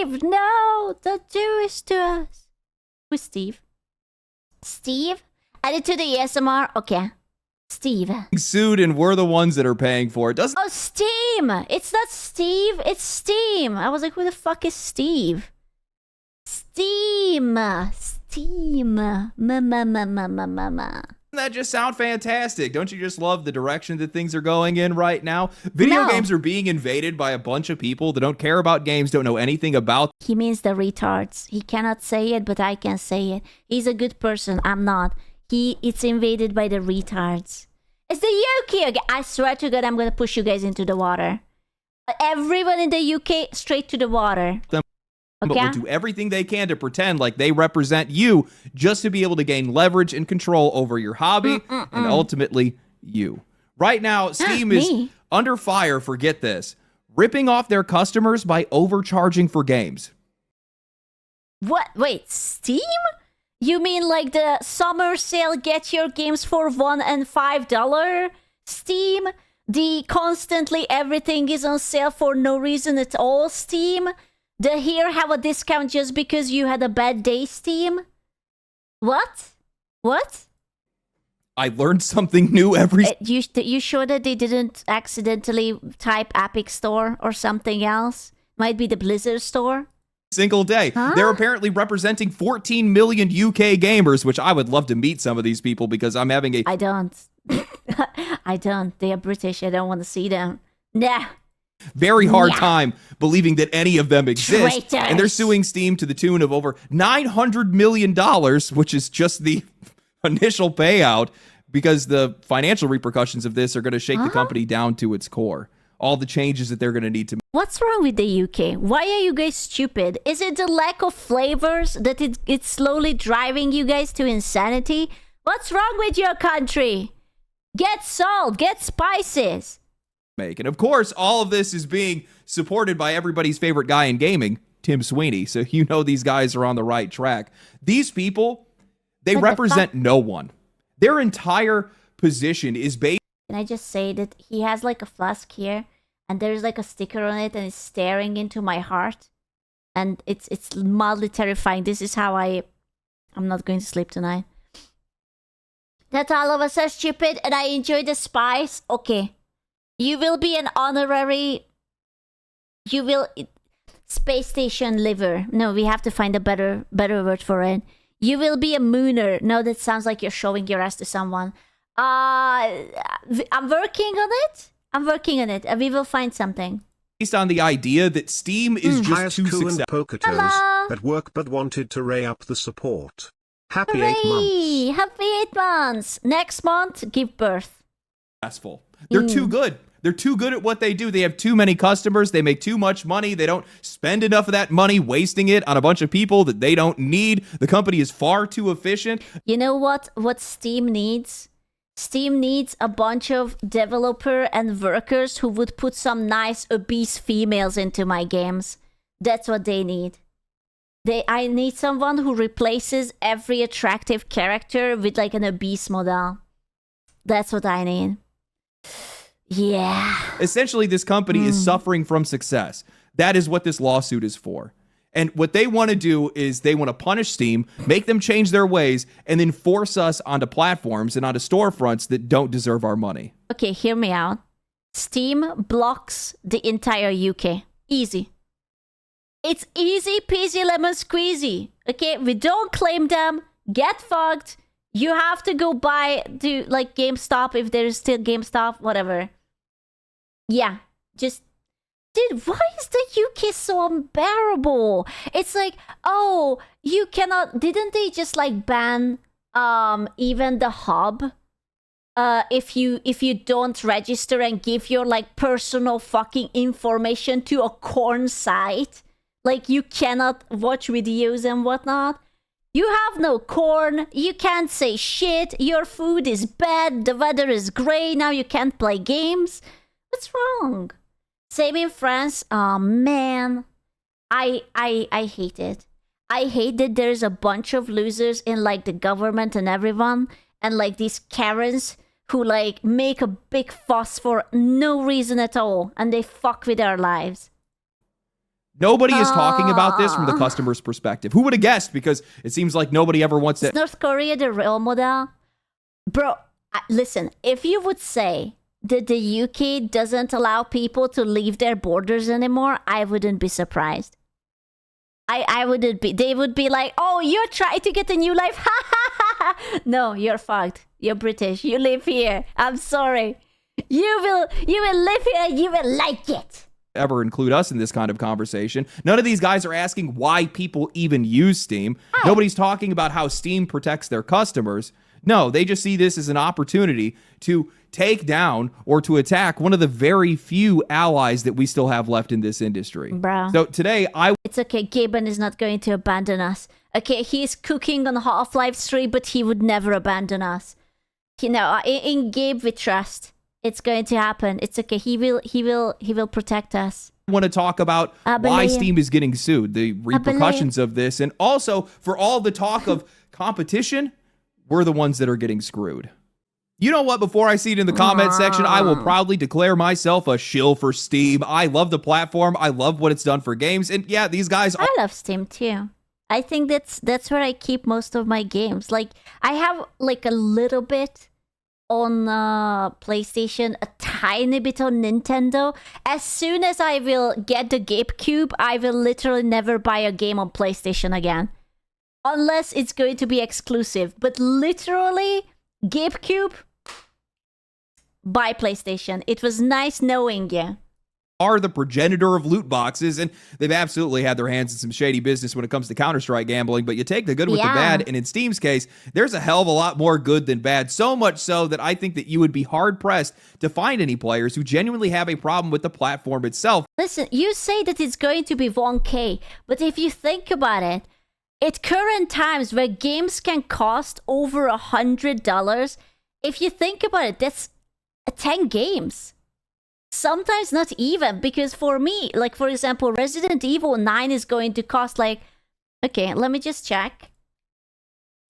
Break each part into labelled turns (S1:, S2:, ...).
S1: Steve, no, don't do this to us. Who's Steve? Steve? Add it to the ASMR? Okay. Steve.
S2: Sued, and we're the ones that are paying for it.
S1: Oh, Steam! It's not Steve, it's Steam. I was like, who the fuck is Steve? Steam.
S2: That just sound fantastic. Don't you just love the direction that things are going in right now? Video games are being invaded by a bunch of people that don't care about games, don't know anything about.
S1: He means the retards. He cannot say it, but I can say it. He's a good person. I'm not. It's invaded by the retards. It's the UK again. I swear to God, I'm gonna push you guys into the water. Everyone in the UK, straight to the water.
S2: But will do everything they can to pretend like they represent you just to be able to gain leverage and control over your hobby and ultimately you. Right now, Steam is under fire for, get this, ripping off their customers by overcharging for games.
S1: What? Wait, Steam? You mean like the summer sale, get your games for $1 and $5? Steam? The constantly everything is on sale for no reason at all, Steam? The here have a discount just because you had a bad day, Steam? What? What?
S2: I learned something new every...
S1: You sure that they didn't accidentally type Epic Store or something else? Might be the Blizzard Store?
S2: Single day. Huh? They're apparently representing 14 million UK gamers, which I would love to meet some of these people because I'm having a...
S1: I don't. I don't. They are British. I don't want to see them. Nah.
S2: Very hard time believing that any of them exist.
S1: Traitors.
S2: And they're suing Steam to the tune of over $900 million, which is just the initial payout, because the financial repercussions of this are going to shake the company down to its core. All the changes that they're going to need to make.
S1: What's wrong with the UK? Why are you guys stupid? Is it the lack of flavors that it's slowly driving you guys to insanity? What's wrong with your country? Get salt, get spices.
S2: And of course, all of this is being supported by everybody's favorite guy in gaming, Tim Sweeney. So you know these guys are on the right track. These people, they represent no one. Their entire position is based...
S1: Can I just say that he has like a flask here, and there's like a sticker on it, and it's staring into my heart, and it's mildly terrifying. This is how I'm not going to sleep tonight. That all of us are stupid, and I enjoy the spice. Okay. You will be an honorary... You will... Space station liver. No, we have to find a better word for it. You will be a mooner. No, that sounds like you're showing your ass to someone. I'm working on it. We will find something.
S2: Based on the idea that Steam is just too successful.
S3: At work but wanted to ray up the support. Happy
S1: Hooray!
S3: 8 months.
S1: Happy 8 months. Next month, give birth.
S2: Successful. They're too good. They're too good at what they do. They have too many customers. They make too much money. They don't spend enough of that money wasting it on a bunch of people that they don't need. The company is far too efficient.
S1: You know what Steam needs? Steam needs a bunch of developer and workers who would put some nice obese females into my games. That's what they need. I need someone who replaces every attractive character with like an obese model. That's what I need. Yeah.
S2: Essentially, this company is suffering from success. That is what this lawsuit is for. And what they want to do is they want to punish Steam, make them change their ways, and then force us onto platforms and onto storefronts that don't deserve our money.
S1: Okay, hear me out. Steam blocks the entire UK. Easy. It's easy peasy lemon squeezy. Okay, we don't claim them. Get fucked. You have to go buy to like GameStop if there is still GameStop, whatever. Yeah, just... Dude, why is the UK so unbearable? It's like, oh, you cannot... Didn't they just like ban even the hub? If you don't register and give your like personal fucking information to a corn site, like you cannot watch videos and whatnot. You have no corn, you can't say shit, your food is bad, the weather is grey, now you can't play games. What's wrong? Same in France. Oh man, I hate it. I hate that there's a bunch of losers in like the government and everyone, and like these Karens who like make a big fuss for no reason at all, and they fuck with our lives.
S2: Nobody is talking about this from the customer's perspective. Who would have guessed? Because it seems like nobody ever wants to.
S1: Is North Korea the real model? Bro, listen, if you would say that the UK doesn't allow people to leave their borders anymore, I wouldn't be surprised. I wouldn't be. They would be like, oh, you're trying to get a new life? Ha ha ha ha. No, you're fucked. You're British. You live here. I'm sorry. You will live here and you will like it.
S2: Ever include us in this kind of conversation. None of these guys are asking why people even use Steam.
S1: Hi.
S2: Nobody's talking about how Steam protects their customers. No, they just see this as an opportunity to take down or to attack one of the very few allies that we still have left in this industry.
S1: Bro.
S2: So today,
S1: It's okay, Gaben is not going to abandon us. Okay, he's cooking on Half-Life 3, but he would never abandon us. You know, in Gabe we trust. It's going to happen. It's okay. He will protect us.
S2: want to talk about why Steam is getting sued, the repercussions of this, and also for all the talk of competition, we're the ones that are getting screwed. You know what? Before I see it in the comment section, I will proudly declare myself a shill for Steam. I love the platform. I love what it's done for games. And yeah, these guys
S1: I love Steam too. I think that's where I keep most of my games. Like, I have like a little bit on PlayStation, a tiny bit on Nintendo. As soon as I will get the GameCube, I will literally never buy a game on PlayStation again. Unless it's going to be exclusive. But literally, GameCube, buy PlayStation. It was nice knowing you.
S2: Are the progenitor of loot boxes, and they've absolutely had their hands in some shady business when it comes to Counter-Strike gambling, but you take the good with the bad, and in Steam's case, there's a hell of a lot more good than bad, so much so that I think that you would be hard-pressed to find any players who genuinely have a problem with the platform itself.
S1: Listen, you say that it's going to be 1K, but if you think about it, at current times where games can cost over $100, if you think about it, that's 10 games. Sometimes not even, because for me, like for example, Resident Evil 9 is going to cost like, okay, let me just check.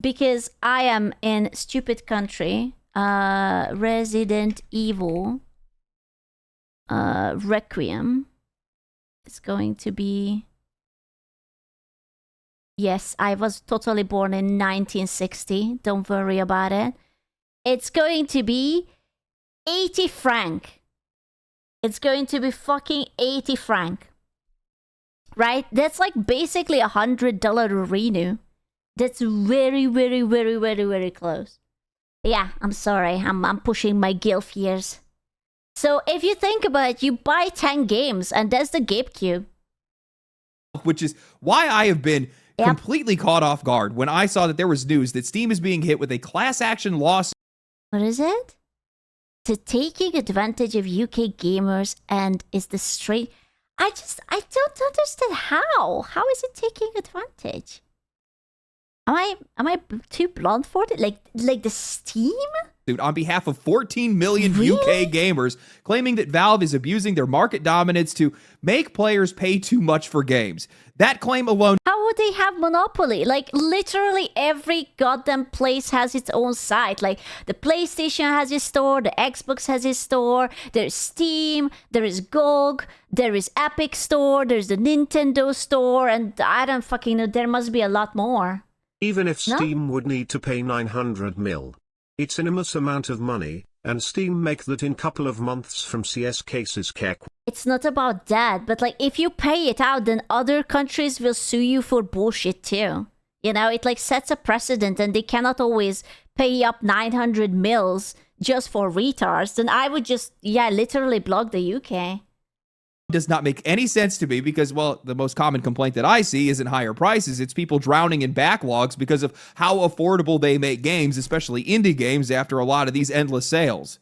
S1: Because I am in stupid country. Resident Evil Requiem is going to be... Yes, I was totally born in 1960. Don't worry about it. It's going to be 80 franc. It's going to be fucking 80 franc. Right? That's like basically $100 renew. That's very, very, very, very, very close. Yeah, I'm sorry. I'm pushing my gilf years. So if you think about it, you buy 10 games and that's the GameCube.
S2: Which is why I have been completely caught off guard when I saw that there was news that Steam is being hit with a class action lawsuit.
S1: What is it? To taking advantage of UK gamers and is the straight... I don't understand how. How is it taking advantage? Am I too blonde for it? Like the Steam?
S2: On behalf of 14 million UK gamers, claiming that Valve is abusing their market dominance to make players pay too much for games. That claim alone...
S1: How would they have monopoly? Like, literally every goddamn place has its own site. Like, the PlayStation has its store, the Xbox has its store, there's Steam, there is GOG, there is Epic Store, there's the Nintendo Store, and I don't fucking know, there must be a lot more.
S3: Even if Steam would need to pay 900 mil, it's an enormous amount of money, and Steam make that in couple of months from CS cases kek.
S1: It's not about that, but like if you pay it out, then other countries will sue you for bullshit too. You know, it like sets a precedent and they cannot always pay up 900 mils just for retards. Then I would just, literally block the UK.
S2: Does not make any sense to me because, well, the most common complaint that I see isn't higher prices. It's people drowning in backlogs because of how affordable they make games, especially indie games, after a lot of these endless sales.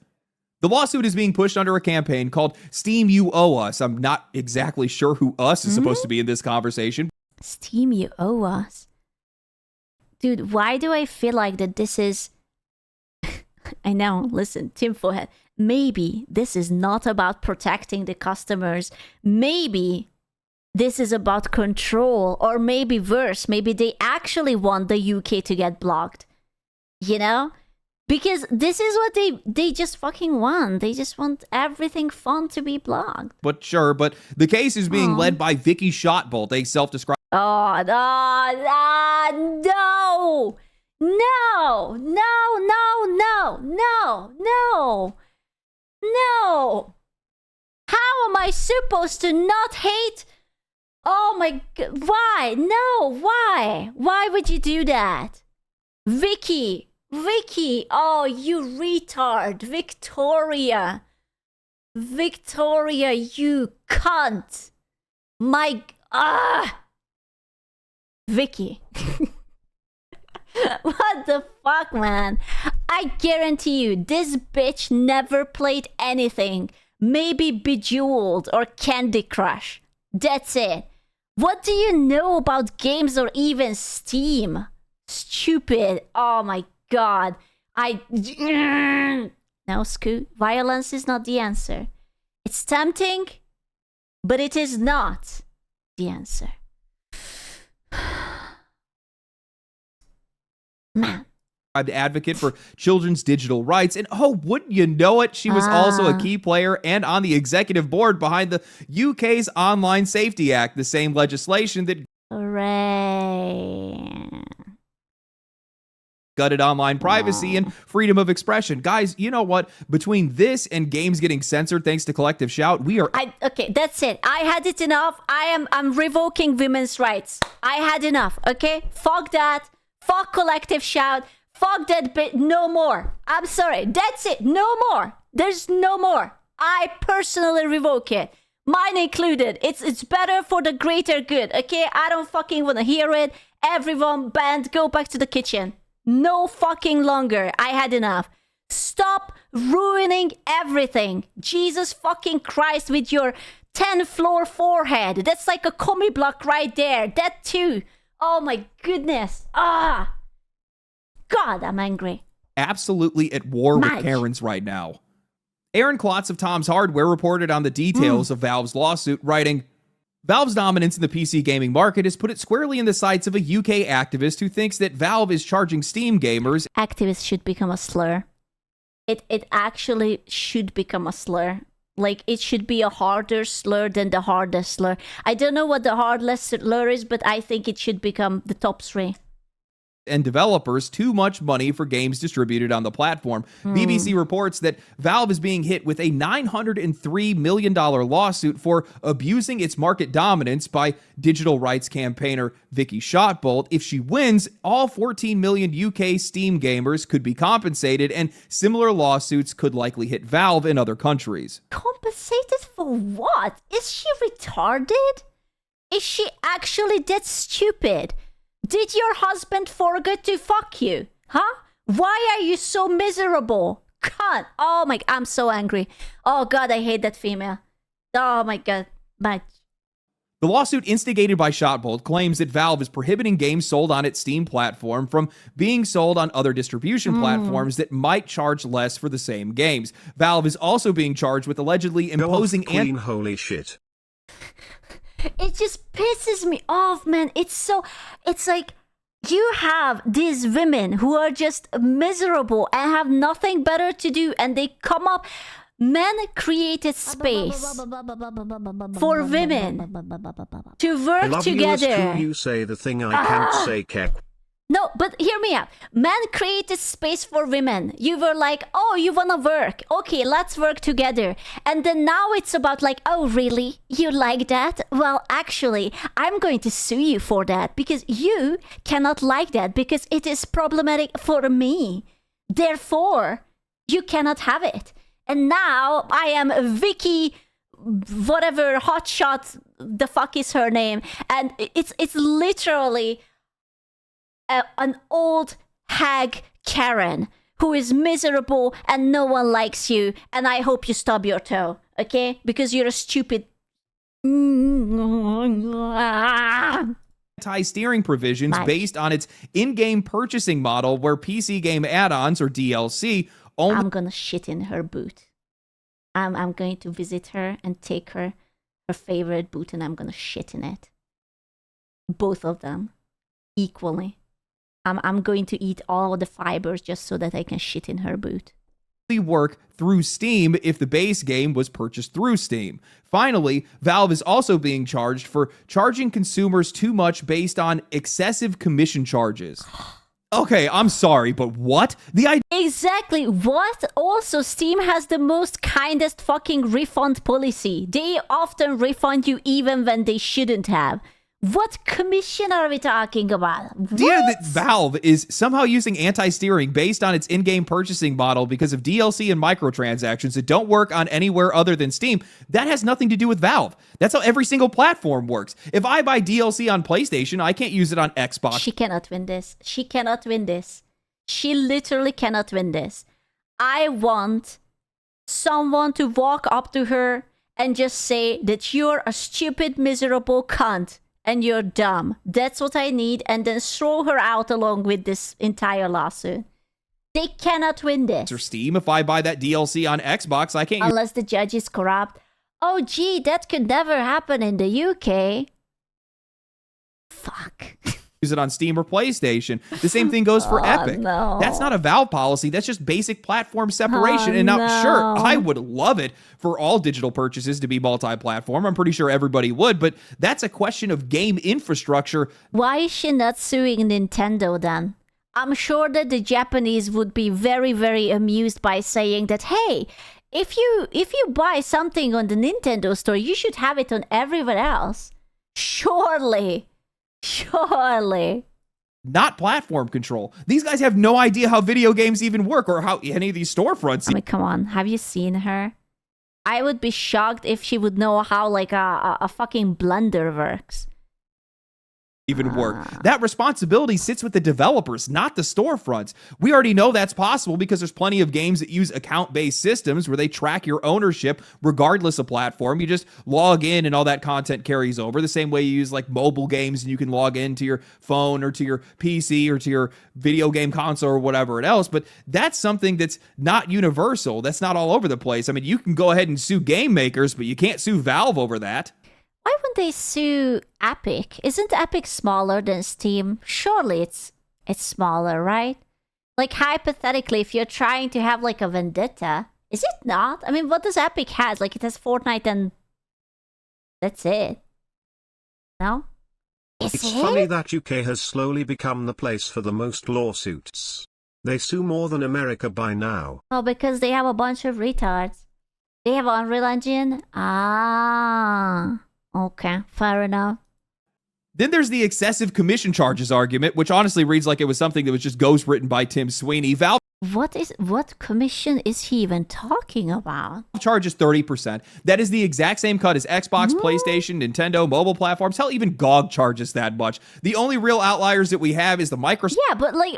S2: The lawsuit is being pushed under a campaign called Steam You Owe Us. I'm not exactly sure who us is supposed to be in this conversation.
S1: Steam You Owe Us. Dude, why do I feel like that this is... I know, listen, Tim Forehead. Maybe this is not about protecting the customers. Maybe this is about control, or maybe worse. Maybe they actually want the UK to get blocked. You know? Because this is what they just fucking want. They just want everything fun to be blocked.
S2: But sure, but the case is being led by Vicky Shotbolt, a self-described
S1: Oh, no. No, no, no, no, no, no, no. How am I supposed to not hate? Oh my God, why? No, why? Why would you do that? Vicky, oh, you retard. Victoria, you cunt. Vicky. What the fuck, man? I guarantee you, this bitch never played anything. Maybe Bejeweled or Candy Crush. That's it. What do you know about games or even Steam? Stupid. Oh my God. No, Scoot. Violence is not the answer. It's tempting, but it is not the answer. Man.
S2: advocate for children's digital rights. And oh, wouldn't you know it, she was also a key player and on the executive board behind the UK's Online Safety Act, the same legislation that gutted online privacy and freedom of expression. Guys, you know what? Between this and games getting censored thanks to Collective Shout, we are...
S1: Okay, that's it. I had it enough. I'm revoking women's rights. I had enough, okay? Fuck that. Fuck Collective Shout. Fuck that bit. No more. I'm sorry. That's it. No more. There's no more. I personally revoke it. Mine included. It's better for the greater good, okay? I don't fucking want to hear it. Everyone banned. Go back to the kitchen. No fucking longer. I had enough. Stop ruining everything. Jesus fucking Christ with your 10-floor forehead. That's like a commie block right there. That too. Oh my goodness. God, I'm angry.
S2: Absolutely at war with Karens right now. Aaron Klotz of Tom's Hardware reported on the details of Valve's lawsuit, writing, Valve's dominance in the PC gaming market has put it squarely in the sights of a UK activist who thinks that Valve is charging Steam gamers.
S1: Activist should become a slur. It actually should become a slur. Like, it should be a harder slur than the hardest slur. I don't know what the hardest slur is, but I think it should become the top 3.
S2: And developers too much money for games distributed on the platform. BBC reports that Valve is being hit with a $903 million lawsuit for abusing its market dominance by digital rights campaigner Vicky Shotbolt. If she wins, all 14 million UK Steam gamers could be compensated, and similar lawsuits could likely hit Valve in other countries.
S1: Compensated for what? Is she retarded? Is she actually that stupid? Did your husband forget to fuck you? Huh? Why are you so miserable? God. Oh my, I'm so angry. Oh God, I hate that female. Oh my God.
S2: The lawsuit instigated by Shotbolt claims that Valve is prohibiting games sold on its Steam platform from being sold on other distribution platforms that might charge less for the same games. Valve is also being charged with allegedly imposing...
S3: Holy shit.
S1: It just pisses me off, man. It's like you have these women who are just miserable and have nothing better to do, and they come up. Men created space for women to work together.
S3: You say the thing I can't say, Kek.
S1: No, but hear me out. Men created space for women. You were like, oh, you want to work. Okay, let's work together. And then now it's about like, oh, really? You like that? Well, actually, I'm going to sue you for that because you cannot like that because it is problematic for me. Therefore, you cannot have it. And now I am Vicky, whatever, hotshot, the fuck is her name. And it's literally... an old hag Karen who is miserable and no one likes you, and I hope you stub your toe, okay? Because you're a stupid...
S2: anti-steering provisions based on its in-game purchasing model where PC game add-ons or DLC only...
S1: I'm gonna shit in her boot. I'm going to visit her and take her favorite boot and I'm gonna shit in it. Both of them. Equally. I'm going to eat all the fibers just so that I can shit in her boot.
S2: Work through Steam if the base game was purchased through Steam. Finally, Valve is also being charged for charging consumers too much based on excessive commission charges. Okay, I'm sorry, but what?
S1: Exactly. What? Also, Steam has the most kindest fucking refund policy. They often refund you even when they shouldn't have. What commission are we talking about? What?
S2: The idea that Valve is somehow using anti-steering based on its in-game purchasing model because of DLC and microtransactions that don't work on anywhere other than Steam, that has nothing to do with Valve. That's how every single platform works. If I buy DLC on PlayStation, I can't use it on Xbox.
S1: She cannot win this. She cannot win this. She literally cannot win this. I want someone to walk up to her and just say that you're a stupid, miserable cunt. And you're dumb. That's what I need. And then throw her out along with this entire lawsuit. They cannot win this.
S2: Or Steam, if I buy that DLC on Xbox, I can't.
S1: Unless the judge is corrupt. Oh, gee, that could never happen in the UK. Fuck.
S2: Use it on Steam or PlayStation. The same thing goes for Epic.
S1: No.
S2: That's not a Valve policy. That's just basic platform separation. And now, sure, I would love it for all digital purchases to be multi-platform. I'm pretty sure everybody would, but that's a question of game infrastructure.
S1: Why is she not suing Nintendo then? I'm sure that the Japanese would be very, very amused by saying that, hey, if you buy something on the Nintendo store, you should have it on everywhere else. Surely.
S2: Not platform control. These guys have no idea how video games even work or how any of these storefronts.
S1: I mean, come on. Have you seen her? I would be shocked if she would know how like a fucking blender works.
S2: Even work. That responsibility sits with the developers, not the storefronts. We already know that's possible because there's plenty of games that use account-based systems where they track your ownership regardless of platform. You just log in and all that content carries over the same way you use like mobile games and you can log into your phone or to your PC or to your video game console or whatever else. But that's something that's not universal. That's not all over the place. I mean, you can go ahead and sue game makers, but you can't sue Valve over that.
S1: Why would they sue Epic? Isn't Epic smaller than Steam? Surely it's smaller, right? Like hypothetically, if you're trying to have like a vendetta, is it not? I mean, what does Epic has? Like it has Fortnite and that's it. No?
S3: It's funny that UK has slowly become the place for the most lawsuits. They sue more than America by now.
S1: Oh, because they have a bunch of retards. They have Unreal Engine? Okay, fair enough.
S2: Then there's the excessive commission charges argument, which honestly reads like it was something that was just ghostwritten by Tim Sweeney. Valve
S1: What commission is he even talking about?
S2: charges 30%. That is the exact same cut as Xbox, PlayStation, Nintendo, mobile platforms. Hell, even GOG charges that much. The only real outliers that we have is the Microsoft.
S1: Yeah, but like,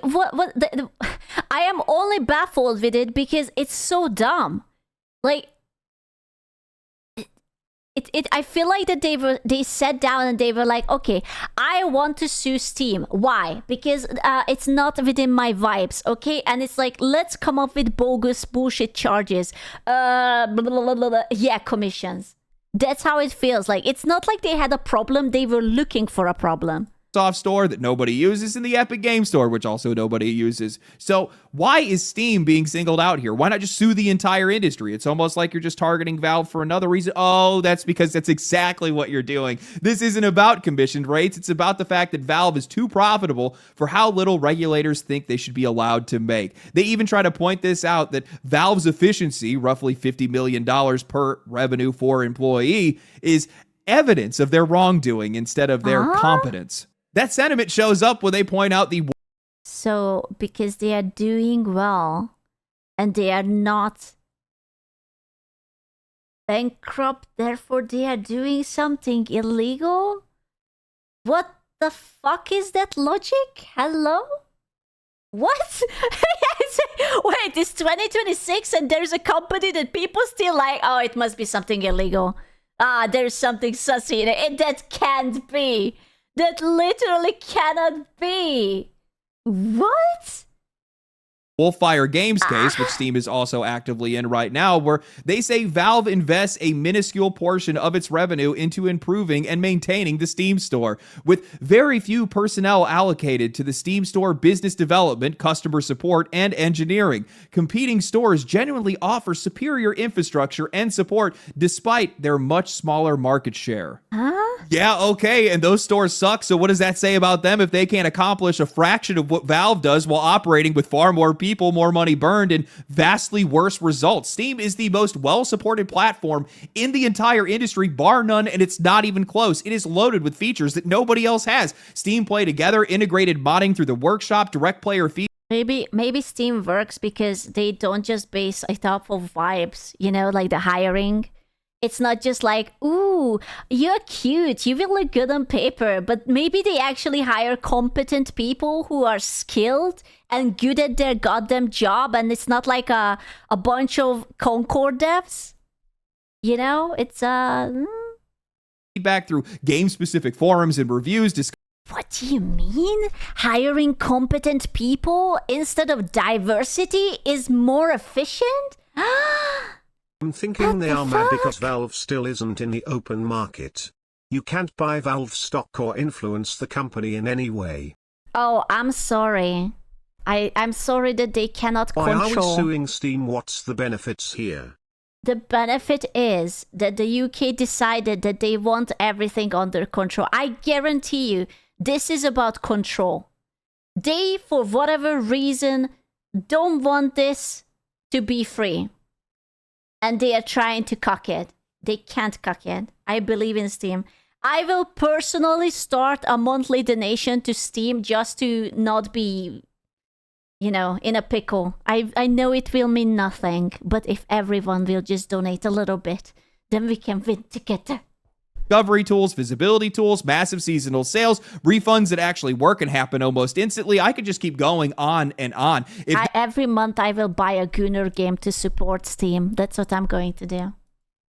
S1: I am only baffled with it because it's so dumb. Like, I feel like that they sat down and they were like, okay, I want to sue Steam. Why? Because it's not within my vibes, okay? And it's like, let's come up with bogus bullshit charges. Blah, blah, blah, blah. Yeah, commissions. That's how it feels. Like, it's not like they had a problem. They were looking for a problem.
S2: Store that nobody uses and the Epic Game Store, which also nobody uses. So why is Steam being singled out here? Why not just sue the entire industry? It's almost like you're just targeting Valve for another reason. Oh, that's because that's exactly what you're doing. This isn't about commissioned rates. It's about the fact that Valve is too profitable for how little regulators think they should be allowed to make. They even try to point this out that Valve's efficiency, roughly $50 million per revenue for employee, is evidence of their wrongdoing instead of their competence. That sentiment shows up when they point out the...
S1: So, because they are doing well, and they are not bankrupt, therefore they are doing something illegal? What the fuck is that logic? Hello? What? Wait, it's 2026 and there's a company that people still like, oh, it must be something illegal. There's something sussy in it. That can't be. That literally cannot be. What?
S2: Wolfire Games case, which Steam is also actively in right now, where they say Valve invests a minuscule portion of its revenue into improving and maintaining the Steam store, with very few personnel allocated to the Steam store business development, customer support, and engineering. Competing stores genuinely offer superior infrastructure and support despite their much smaller market share. Yeah, okay, and those stores suck, so what does that say about them if they can't accomplish a fraction of what Valve does while operating with far more people, more money burned, and vastly worse results? Steam is the most well-supported platform in the entire industry, bar none, and it's not even close. It is loaded with features that nobody else has. Steam Play Together, integrated modding through the workshop, direct player feed.
S1: Maybe Steam works because they don't just base it off of vibes, you know, like the hiring. It's not just like, ooh, you're cute, you will look good on paper, but maybe they actually hire competent people who are skilled and good at their goddamn job, and it's not like a bunch of Concord devs. You know, it's
S2: feedback through game-specific forums and reviews.
S1: What do you mean? Hiring competent people instead of diversity is more efficient?
S3: I'm thinking they are mad because Valve still isn't in the open market. You can't buy Valve stock or influence the company in any way.
S1: Oh, I'm sorry. I'm sorry that they cannot
S3: Why
S1: control.
S3: are we suing Steam? What's the benefits here?
S1: The benefit is that the UK decided that they want everything under control. I guarantee you, this is about control. They, for whatever reason, don't want this to be free. And they are trying to cuck it. They can't cuck it. I believe in Steam. I will personally start a monthly donation to Steam just to not be, you know, in a pickle. I know it will mean nothing, but if everyone will just donate a little bit, then we can win together.
S2: Discovery tools, visibility tools, massive seasonal sales, refunds that actually work and happen almost instantly. I could just keep going on and on.
S1: Every month I will buy a Gunner game to support Steam. That's what I'm going to do.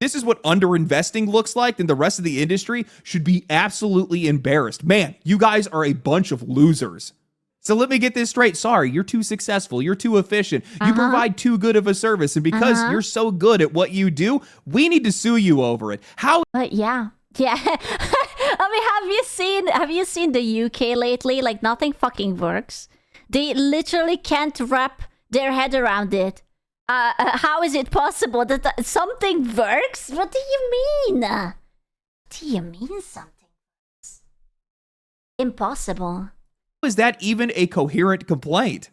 S2: This is what underinvesting looks like, then the rest of the industry should be absolutely embarrassed. Man, you guys are a bunch of losers. So let me get this straight. Sorry, you're too successful. You're too efficient. You provide too good of a service. And because you're so good at what you do, we need to sue you over it.
S1: Yeah. I mean, have you seen the UK lately? Like, nothing fucking works. They literally can't wrap their head around it. How is it possible that something works? What do you mean? What do you mean something works? Impossible.
S2: How is that even a coherent complaint?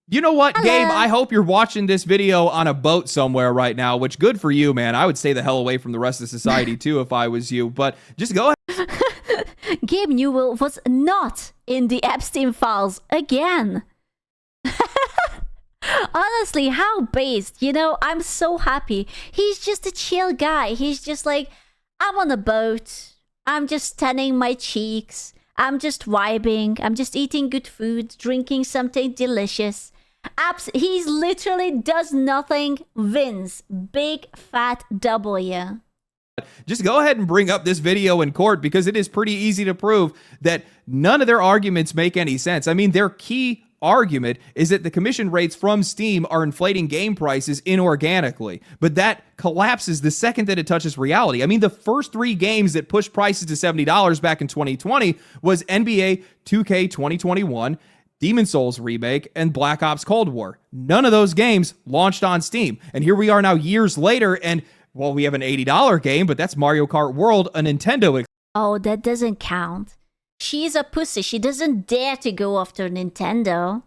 S2: You know what, Gabe? I hope you're watching this video on a boat somewhere right now, which good for you, man. I would stay the hell away from the rest of society too if I was you, but just go ahead.
S1: Gabe Newell was not in the Epstein files again. Honestly, how based? You know, I'm so happy. He's just a chill guy. He's just like, I'm on a boat. I'm just tanning my cheeks. I'm just vibing. I'm just eating good food, drinking something delicious. He's literally does nothing, wins. Big fat W.
S2: Just go ahead and bring up this video in court because it is pretty easy to prove that none of their arguments make any sense. I mean, their key argument is that the commission rates from Steam are inflating game prices inorganically, but that collapses the second that it touches reality. I mean, the first 3 games that pushed prices to $70 back in 2020 was NBA 2K 2021, Demon's Souls Remake, and Black Ops Cold War. None of those games launched on Steam. And here we are now years later, and, well, we have an $80 game, but that's Mario Kart World, a Nintendo.
S1: Oh, that doesn't count. She's a pussy. She doesn't dare to go after Nintendo.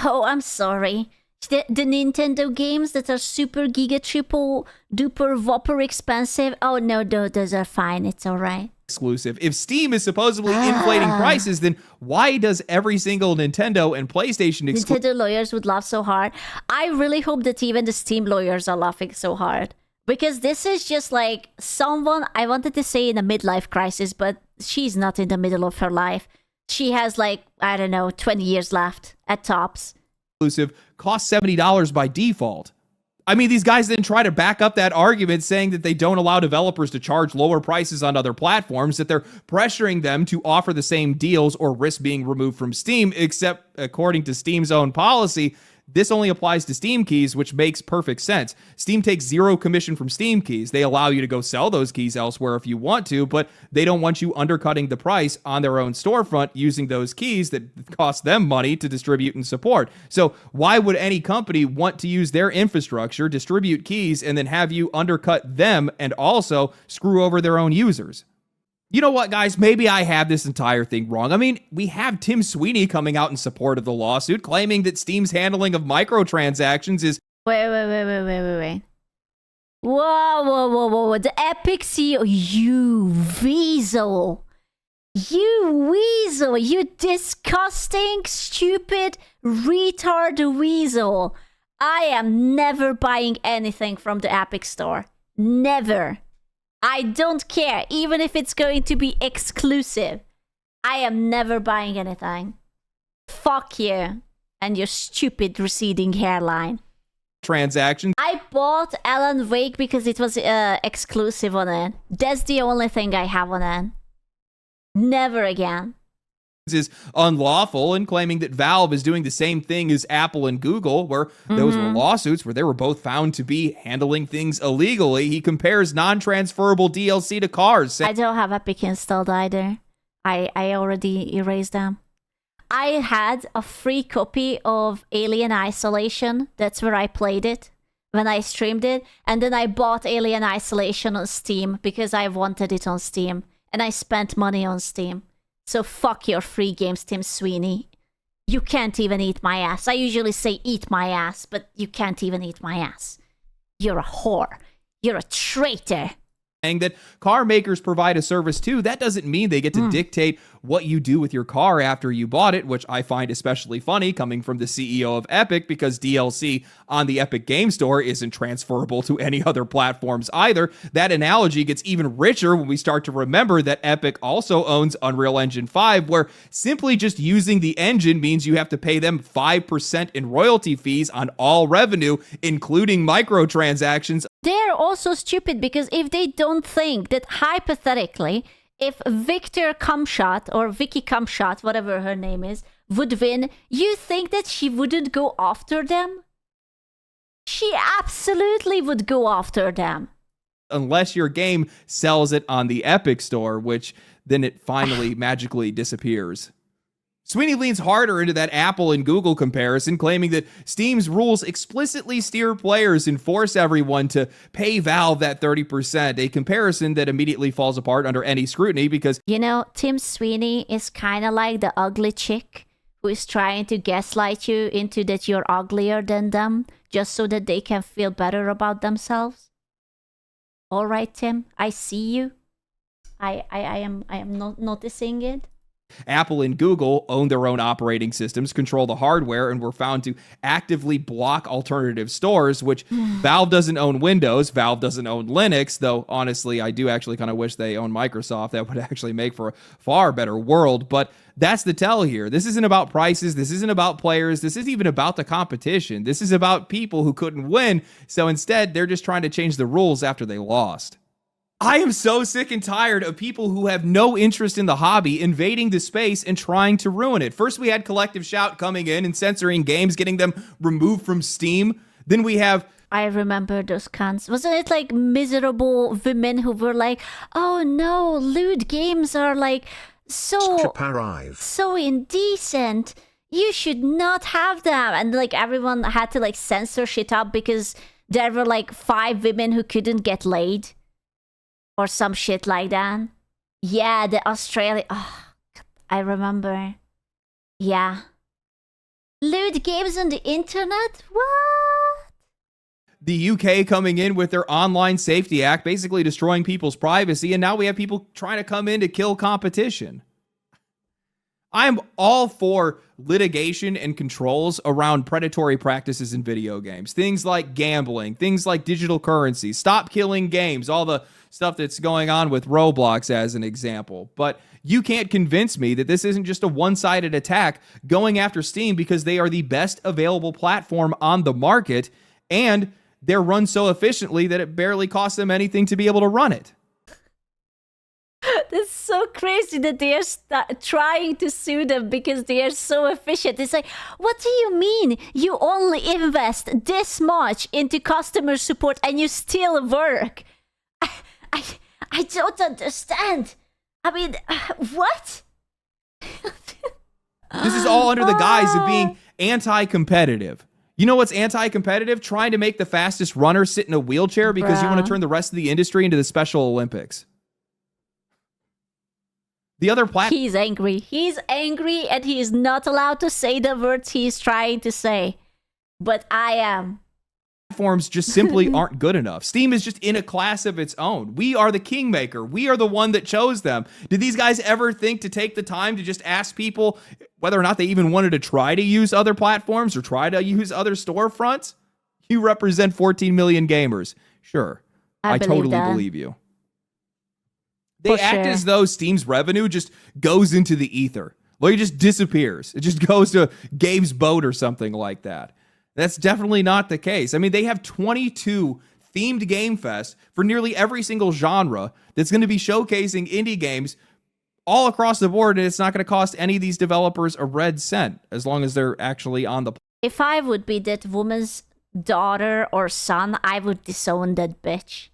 S1: Oh, I'm sorry. The Nintendo games that are super giga triple duper whopper expensive. Oh, no, those are fine. It's all right.
S2: Exclusive. If Steam is supposedly inflating prices, then why does every single Nintendo and PlayStation
S1: Nintendo lawyers would laugh so hard. I really hope that even the Steam lawyers are laughing so hard. Because this is just like someone, I wanted to say in a midlife crisis, but she's not in the middle of her life. She has like, I don't know, 20 years left at tops.
S2: Exclusive costs $70 by default. I mean, these guys then try to back up that argument saying that they don't allow developers to charge lower prices on other platforms, that they're pressuring them to offer the same deals or risk being removed from Steam, except according to Steam's own policy, This only applies to Steam keys, which makes perfect sense. Steam takes zero commission from Steam keys. They allow you to go sell those keys elsewhere if you want to, but they don't want you undercutting the price on their own storefront using those keys that cost them money to distribute and support. So why would any company want to use their infrastructure, distribute keys, and then have you undercut them and also screw over their own users? You know what, guys? Maybe I have this entire thing wrong. I mean, we have Tim Sweeney coming out in support of the lawsuit, claiming that Steam's handling of microtransactions is...
S1: Wait. Whoa. The Epic CEO, you weasel. You disgusting, stupid, retard weasel. I am never buying anything from the Epic Store. Never. I don't care, even if it's going to be exclusive. I am never buying anything. Fuck you and your stupid receding hairline.
S2: Transactions.
S1: I bought Alan Wake because it was exclusive on it. That's the only thing I have on it. Never again.
S2: Is unlawful, and claiming that Valve is doing the same thing as Apple and Google, where those were lawsuits where they were both found to be handling things illegally. He compares non-transferable DLC to cars.
S1: I don't have Epic installed either. I already erased them. I had a free copy of Alien Isolation. That's where I played it when I streamed it. And then I bought Alien Isolation on Steam because I wanted it on Steam. And I spent money on Steam. So fuck your free games, Tim Sweeney. You can't even eat my ass. I usually say eat my ass, but you can't even eat my ass. You're a whore. You're a traitor.
S2: That car makers provide a service too. That doesn't mean they get to dictate what you do with your car after you bought it, which I find especially funny coming from the CEO of Epic, because DLC on the Epic Game Store isn't transferable to any other platforms either. That analogy gets even richer when we start to remember that Epic also owns Unreal Engine 5, where simply just using the engine means you have to pay them 5% in royalty fees on all revenue, including microtransactions.
S1: They're also stupid because if they don't think that hypothetically, if Victor Cumshot or Vicky Cumshot, whatever her name is, would win, you think that she wouldn't go after them? She absolutely would go after them.
S2: Unless your game sells it on the Epic Store, which then it finally magically disappears. Sweeney leans harder into that Apple and Google comparison, claiming that Steam's rules explicitly steer players and force everyone to pay Valve that 30%, a comparison that immediately falls apart under any scrutiny because...
S1: You know, Tim Sweeney is kind of like the ugly chick who is trying to gaslight you into that you're uglier than them, just so that they can feel better about themselves. All right, Tim, I see you. I am not noticing it.
S2: Apple and Google own their own operating systems, control the hardware, and were found to actively block alternative stores, which Valve doesn't own Windows, Valve doesn't own Linux, though honestly, I do actually kind of wish they owned Microsoft. That would actually make for a far better world, but that's the tell here. This isn't about prices, this isn't about players, this isn't even about the competition. This is about people who couldn't win, so instead, they're just trying to change the rules after they lost. I am so sick and tired of people who have no interest in the hobby invading the space and trying to ruin it. First, we had Collective Shout coming in and censoring games, getting them removed from Steam. Then we have...
S1: I remember those cunts. Wasn't it like miserable women who were like, oh no, lewd games are like so indecent. You should not have them. And like everyone had to like censor shit up because there were like 5 women who couldn't get laid. Or some shit like that. Yeah, the Australia... Oh, I remember. Yeah. Lewd games on the internet? What?
S2: The UK coming in with their Online Safety Act, basically destroying people's privacy, and now we have people trying to come in to kill competition. I am all for litigation and controls around predatory practices in video games. Things like gambling, things like digital currency, stop killing games, all the stuff that's going on with Roblox as an example. But you can't convince me that this isn't just a one-sided attack going after Steam because they are the best available platform on the market and they're run so efficiently that it barely costs them anything to be able to run it.
S1: It's so crazy that they are trying to sue them because they are so efficient. It's like, what do you mean? You only invest this much into customer support and you still work? I don't understand. I mean, what?
S2: This is all under the guise of being anti-competitive. You know what's anti-competitive? Trying to make the fastest runner sit in a wheelchair because you want to turn the rest of the industry into the Special Olympics. The other
S1: He's angry. He's angry and he is not allowed to say the words he's trying to say. But I am.
S2: Platforms just simply aren't good enough. Steam is just in a class of its own. We are the kingmaker. We are the one that chose them. Did these guys ever think to take the time to just ask people whether or not they even wanted to try to use other platforms or try to use other storefronts? You represent 14 million gamers. Sure. I totally believe you. They act as though Steam's revenue just goes into the ether. Like it just disappears. It just goes to Gabe's boat or something like that. That's definitely not the case. I mean, they have 22 themed game fests for nearly every single genre that's going to be showcasing indie games all across the board, and it's not going to cost any of these developers a red cent as long as they're actually on the...
S1: If I would be that woman's daughter or son, I would disown that bitch.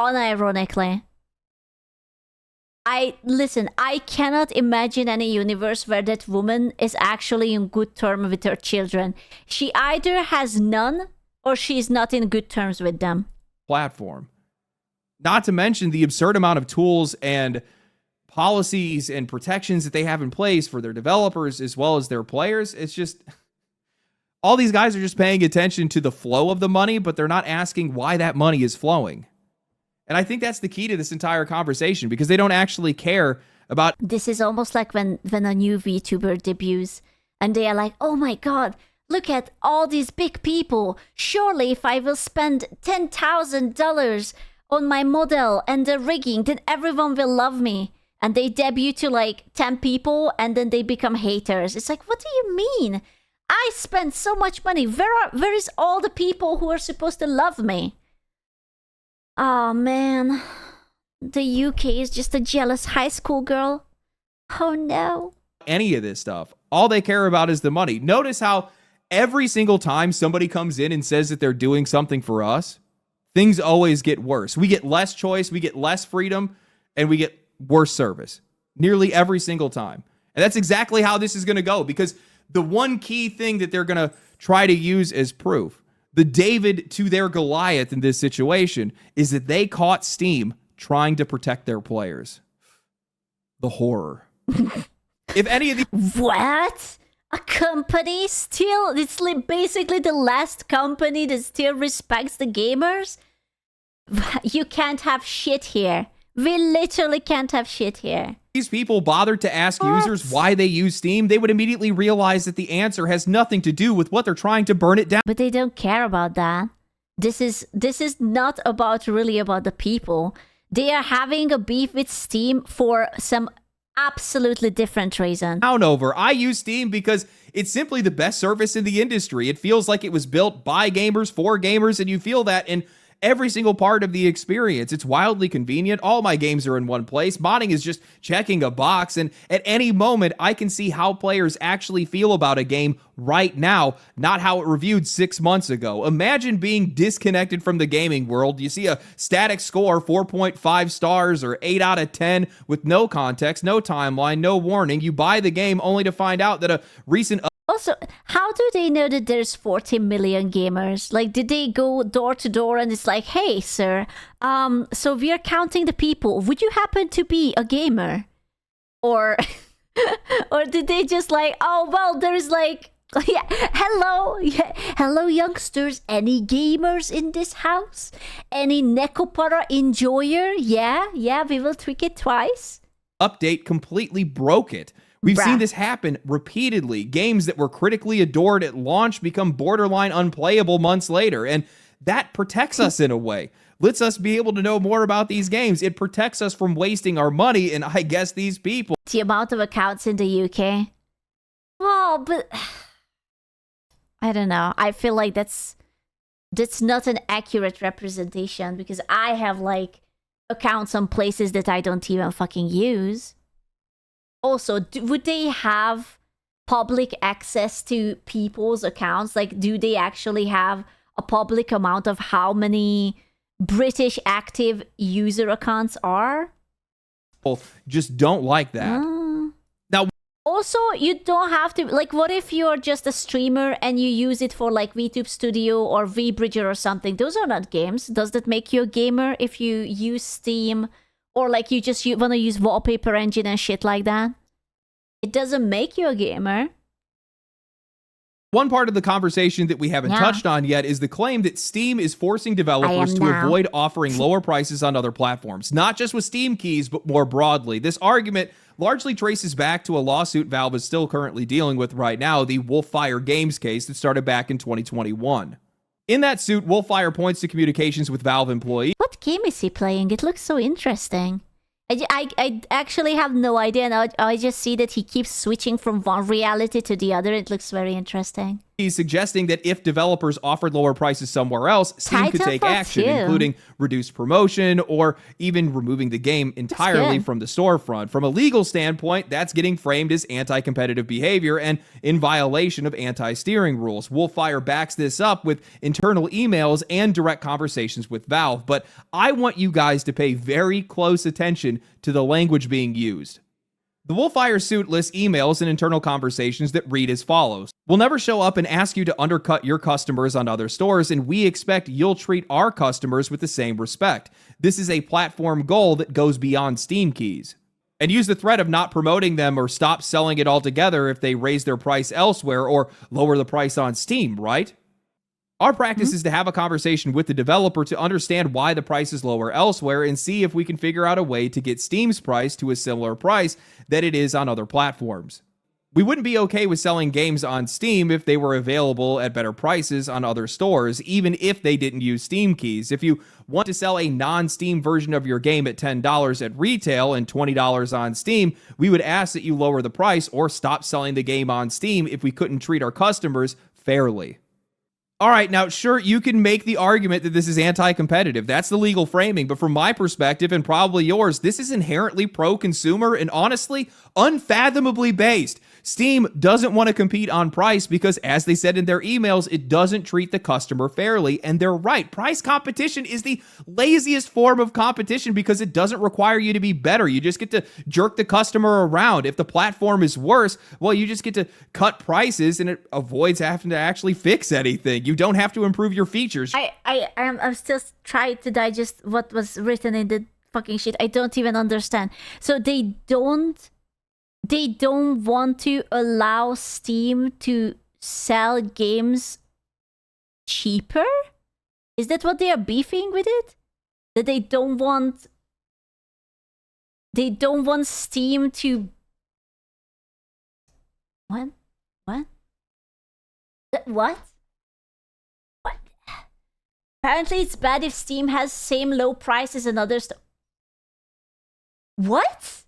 S1: Unironically. I cannot imagine any universe where that woman is actually in good terms with her children. She either has none or she's not in good terms with them.
S2: Platform. Not to mention the absurd amount of tools and policies and protections that they have in place for their developers as well as their players. It's just... all these guys are just paying attention to the flow of the money, but they're not asking why that money is flowing. And I think that's the key to this entire conversation because they don't actually care about...
S1: This is almost like when a new VTuber debuts and they are like, oh my god, look at all these big people. Surely if I will spend $10,000 on my model and the rigging, then everyone will love me. And they debut to like 10 people and then they become haters. It's like, what do you mean? I spent so much money. Where is all the people who are supposed to love me? Oh man, the UK is just a jealous high school girl. Oh no.
S2: Any of this stuff. All they care about is the money. Notice how every single time somebody comes in and says that they're doing something for us, things always get worse. We get less choice, we get less freedom, and we get worse service. Nearly every single time. And that's exactly how this is going to go because the one key thing that they're going to try to use as proof, the David to their Goliath in this situation, is that they caught Steam trying to protect their players. The horror. If any of these...
S1: What? A company still... It's like basically the last company that still respects the gamers? You can't have shit here. We literally can't have shit here.
S2: These people bothered to ask users why they use Steam, they would immediately realize that the answer has nothing to do with what they're trying to burn it down.
S1: But they don't care about that. This is not really about the people. They are having a beef with Steam for some absolutely different reason.
S2: Over. I use Steam because it's simply the best service in the industry. It feels like it was built by gamers for gamers, and you feel that in every single part of the experience. It's wildly convenient. All my games are in one place. Modding is just checking a box, and at any moment, I can see how players actually feel about a game right now, not how it reviewed 6 months ago. Imagine being disconnected from the gaming world. You see a static score, 4.5 stars or 8 out of 10, with no context, no timeline, no warning. You buy the game only to find out that a recent...
S1: Also, how do they know that there's 40 million gamers? Like, did they go door to door and it's like, hey, sir, so we are counting the people. Would you happen to be a gamer? Or, or did they just like, oh, well, there's like, yeah, hello, youngsters. Any gamers in this house? Any Nekopara enjoyer? Yeah, we will tweak it twice.
S2: Update completely broke it. We've seen this happen repeatedly. Games that were critically adored at launch become borderline unplayable months later, and that protects us in a way. Lets us be able to know more about these games. It protects us from wasting our money, and I guess these people...
S1: The amount of accounts in the UK? Well, but... I don't know. I feel like that's not an accurate representation, because I have like accounts on places that I don't even fucking use. Also, would they have public access to people's accounts? Like, do they actually have a public amount of how many British active user accounts are?
S2: Just don't like that. Now,
S1: also, you don't have to, like, what if you're just a streamer and you use it for like VTube Studio or VBridger or something? Those are not games. Does that make you a gamer if you use Steam or like you just want to use Wallpaper Engine and shit like that? It doesn't make you a gamer.
S2: one part of the conversation that we haven't touched on yet is the claim that Steam is forcing developers to avoid offering lower prices on other platforms, not just with Steam keys, but more broadly. This argument largely traces back to a lawsuit Valve is still currently dealing with right now, the Wolfire Games case that started back in 2021. In that suit, Wolfire points to communications with Valve employees.
S1: What game is he playing? It looks so interesting. I actually have no idea. Now I just see that he keeps switching from one reality to the other. It looks very interesting.
S2: He's suggesting that if developers offered lower prices somewhere else, Steam could take action, including reduced promotion or even removing the game entirely from the storefront. From a legal standpoint, that's getting framed as anti-competitive behavior and in violation of anti-steering rules. Wolfire backs this up with internal emails and direct conversations with Valve, but I want you guys to pay very close attention to the language being used. The Wolfire suit lists emails and internal conversations that read as follows. We'll never show up and ask you to undercut your customers on other stores, and we expect you'll treat our customers with the same respect. This is a platform goal that goes beyond Steam keys. And use the threat of not promoting them or stop selling it altogether if they raise their price elsewhere or lower the price on Steam, right? Our practice is to have a conversation with the developer to understand why the price is lower elsewhere and see if we can figure out a way to get Steam's price to a similar price that it is on other platforms. We wouldn't be okay with selling games on Steam if they were available at better prices on other stores, even if they didn't use Steam keys. If you want to sell a non-Steam version of your game at $10 at retail and $20 on Steam, we would ask that you lower the price or stop selling the game on Steam if we couldn't treat our customers fairly. All right, now, sure, you can make the argument that this is anti-competitive. That's the legal framing. But from my perspective, and probably yours, this is inherently pro-consumer and honestly, unfathomably based. Steam doesn't want to compete on price because, as they said in their emails, it doesn't treat the customer fairly. And they're right. Price competition is the laziest form of competition because it doesn't require you to be better. You just get to jerk the customer around. If the platform is worse, well, you just get to cut prices and it avoids having to actually fix anything. You don't have to improve your features.
S1: I'm still trying to digest what was written in the fucking shit. I don't even understand. So they don't want to allow Steam to sell games cheaper? Is that what they are beefing with it? That they don't want Steam to What? What? Apparently it's bad if Steam has same low prices and other stuff. What?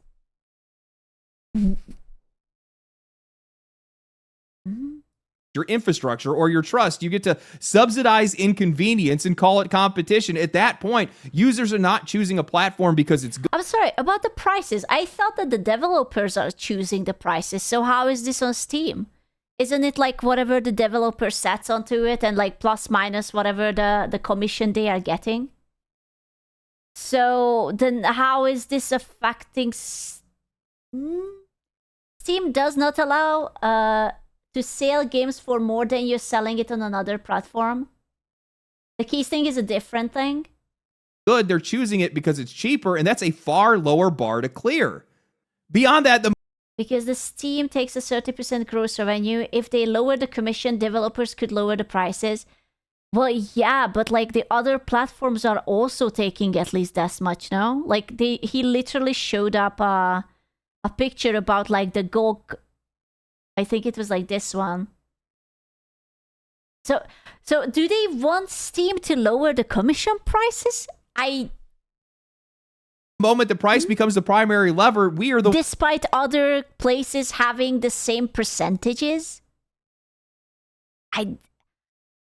S2: Your infrastructure or your trust. You get to subsidize inconvenience and call it competition. At that point, users are not choosing a platform because it's good.
S1: I'm sorry, about the prices. I thought that the developers are choosing the prices. So how is this on Steam? Isn't it like whatever the developer sets onto it and like plus minus whatever the commission they are getting? So then how is this affecting... Steam does not allow to sell games for more than you're selling it on another platform. The keys thing is a different thing.
S2: Good, they're choosing it because it's cheaper, and that's a far lower bar to clear. Beyond that,
S1: because the Steam takes a 30% gross revenue. If they lower the commission, developers could lower the prices. Well, yeah, but like the other platforms are also taking at least as much, no? Like he literally showed up a picture about like the GOG. I think it was like this one. So do they want Steam to lower the commission prices?
S2: Moment the price becomes the primary lever, we are the...
S1: Despite other places having the same percentages?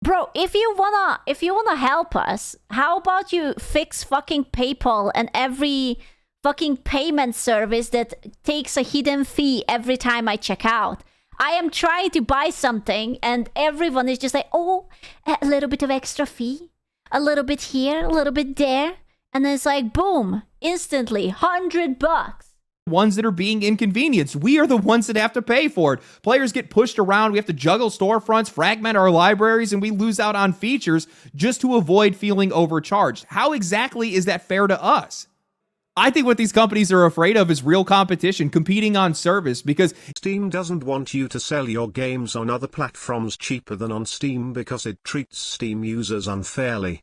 S1: Bro, if you wanna help us, how about you fix fucking PayPal and every fucking payment service that takes a hidden fee every time I check out? I am trying to buy something and everyone is just like, oh, a little bit of extra fee, a little bit here, a little bit there, and then it's like, boom, instantly, $100.
S2: Ones that are being inconvenienced. We are the ones that have to pay for it. Players get pushed around. We have to juggle storefronts, fragment our libraries, and we lose out on features just to avoid feeling overcharged. How exactly is that fair to us? I think what these companies are afraid of is real competition, competing on service, because
S3: Steam doesn't want you to sell your games on other platforms cheaper than on Steam because it treats Steam users unfairly.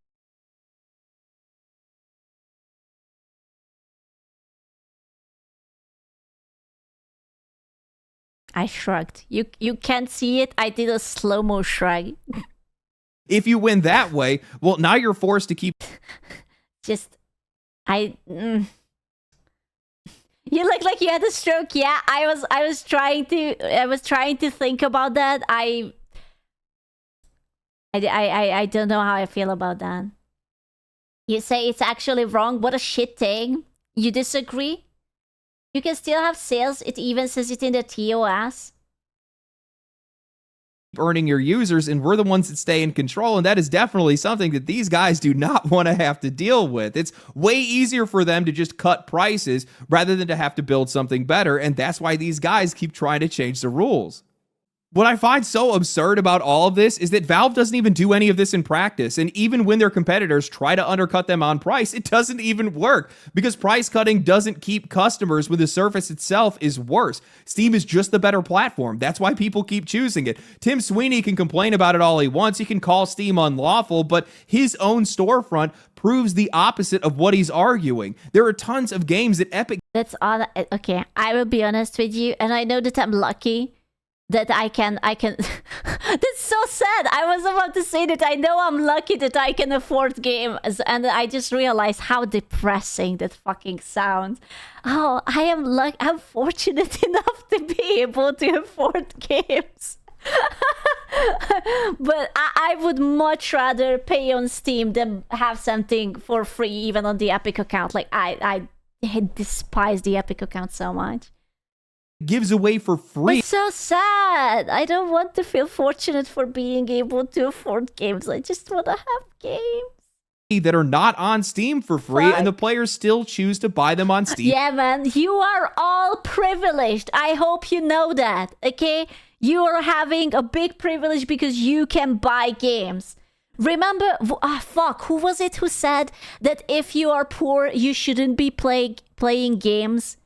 S1: I shrugged. You can't see it. I did a slow-mo shrug.
S2: if you win that way, well, now you're forced to keep...
S1: You look like you had a stroke. Yeah, I was trying to think about that. I don't know how I feel about that. You say it's actually wrong. What a shit thing. You disagree? You can still have sales. It even says it in the TOS.
S2: Earning your users, and we're the ones that stay in control, and that is definitely something that these guys do not want to have to deal with. It's way easier for them to just cut prices rather than to have to build something better, and that's why these guys keep trying to change the rules. What I find so absurd about all of this is that Valve doesn't even do any of this in practice, and even when their competitors try to undercut them on price, it doesn't even work, because price cutting doesn't keep customers when the service itself is worse. Steam is just the better platform. That's why people keep choosing it. Tim Sweeney can complain about it all he wants. He can call Steam unlawful, but his own storefront proves the opposite of what he's arguing. There are tons of games that Epic...
S1: That's all. Okay, I will be honest with you, and I know that I'm lucky that I can That's so sad. I was about to say that I know I'm lucky that I can afford games, and I just realized how depressing that fucking sounds. Oh, I'm fortunate enough to be able to afford games. But I would much rather pay on Steam than have something for free even on the Epic account. Like I despise the Epic account so much.
S2: Gives away for free.
S1: It's so sad. I don't want to feel fortunate for being able to afford games. I just want to have games
S2: that are not on Steam for free, and the players still choose to buy them on Steam.
S1: Yeah, man, you are all privileged. I hope you know that, okay? You are having a big privilege because you can buy games. Remember, who was it who said that if you are poor, you shouldn't be playing games?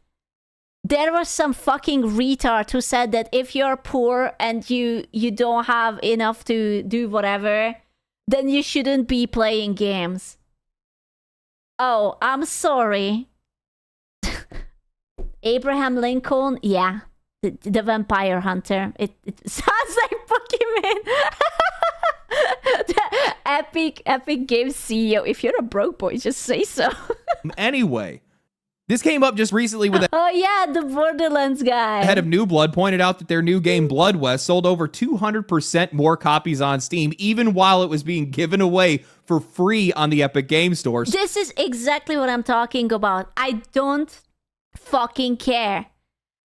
S1: There was some fucking retard who said that if you're poor and you don't have enough to do whatever, then you shouldn't be playing games. Oh, I'm sorry. Abraham Lincoln, yeah. The vampire hunter. It sounds like Pokemon. The Epic Games CEO. If you're a broke boy, just say so.
S2: Anyway. This came up just recently with
S1: oh yeah, the Borderlands guy.
S2: The head of New Blood pointed out that their new game Blood West sold over 200% more copies on Steam, even while it was being given away for free on the Epic Game Store.
S1: This is exactly what I'm talking about. I don't fucking care.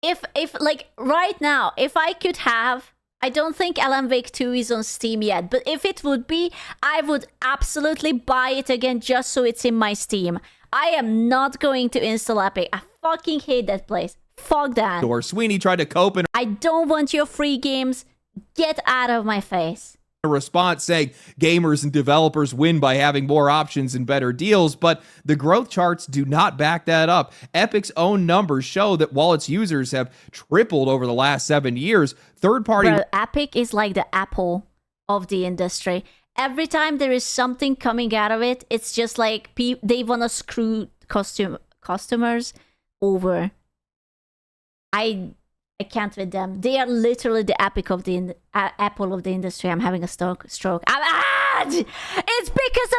S1: If like right now, if I could have, I don't think Alan Wake 2 is on Steam yet, but if it would be, I would absolutely buy it again just so it's in my Steam. I am not going to install Epic. I fucking hate that place. Fuck that.
S2: Or Sweeney tried to cope in
S1: I don't want your free games. Get out of my face.
S2: A response saying gamers and developers win by having more options and better deals, but the growth charts do not back that up. Epic's own numbers show that while its users have tripled over the last 7 years, third-party...
S1: Bro, Epic is like the Apple of the industry. Every time there is something coming out of it, it's just like they want to screw customers over. I can't with them. They are literally the Epic of the Apple of the industry. I'm having a stroke. It's because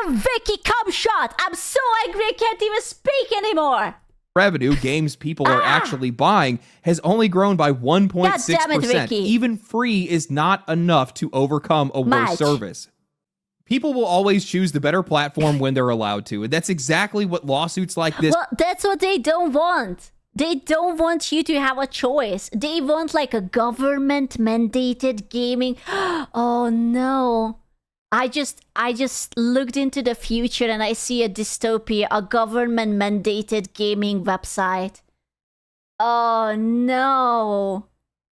S1: of Vicky Cumshot. I'm so angry I can't even speak anymore.
S2: Revenue games people are actually buying has only grown by 1.6%. Even free is not enough to overcome a worse service. People will always choose the better platform when they're allowed to. And that's exactly what lawsuits like this...
S1: Well, that's what they don't want. They don't want you to have a choice. They want like a government mandated gaming. Oh no. I just looked into the future and I see a dystopia, a government mandated gaming website. Oh no.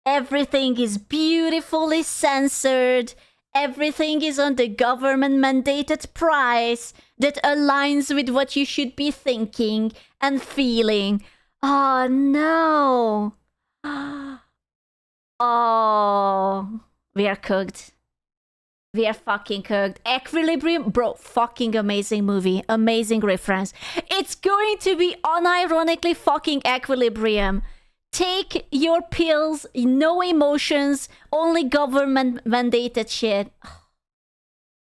S1: Everything is beautifully censored. Everything is on the government mandated price that aligns with what you should be thinking and feeling. Oh no. Oh, we are cooked. We are fucking cooked. Equilibrium, bro, fucking amazing movie. Amazing reference. It's going to be unironically fucking Equilibrium. Take your pills, no emotions, only government mandated shit.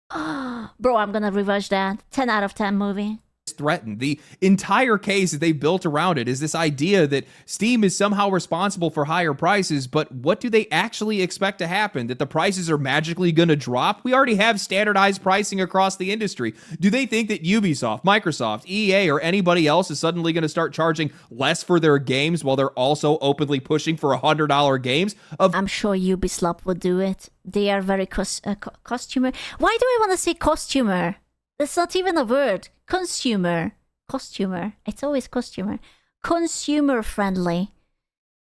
S1: Bro, I'm gonna rewatch that. 10 out of 10 movie.
S2: Threatened. The entire case that they built around it is this idea that Steam is somehow responsible for higher prices, but what do they actually expect to happen? That the prices are magically going to drop? We already have standardized pricing across the industry. Do they think that Ubisoft, Microsoft, EA, or anybody else is suddenly going to start charging less for their games while they're also openly pushing for $100 games?
S1: I'm sure Ubisoft would do it. They are very costumer. Why do I want to say costumer? That's not even a word. Consumer. It's always costumer. Consumer friendly.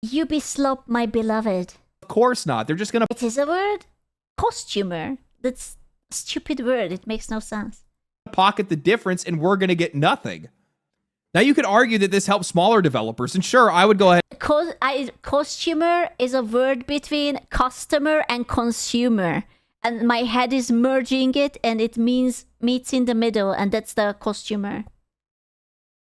S1: Ubisoft, my beloved.
S2: Of course not. They're just gonna...
S1: It is a word? Costumer. That's a stupid word. It makes no sense.
S2: Pocket the difference and we're gonna get nothing. Now you could argue that this helps smaller developers, and sure, I would go ahead.
S1: Costumer is a word between customer and consumer. And my head is merging it, and it means meets in the middle, and that's the costumer.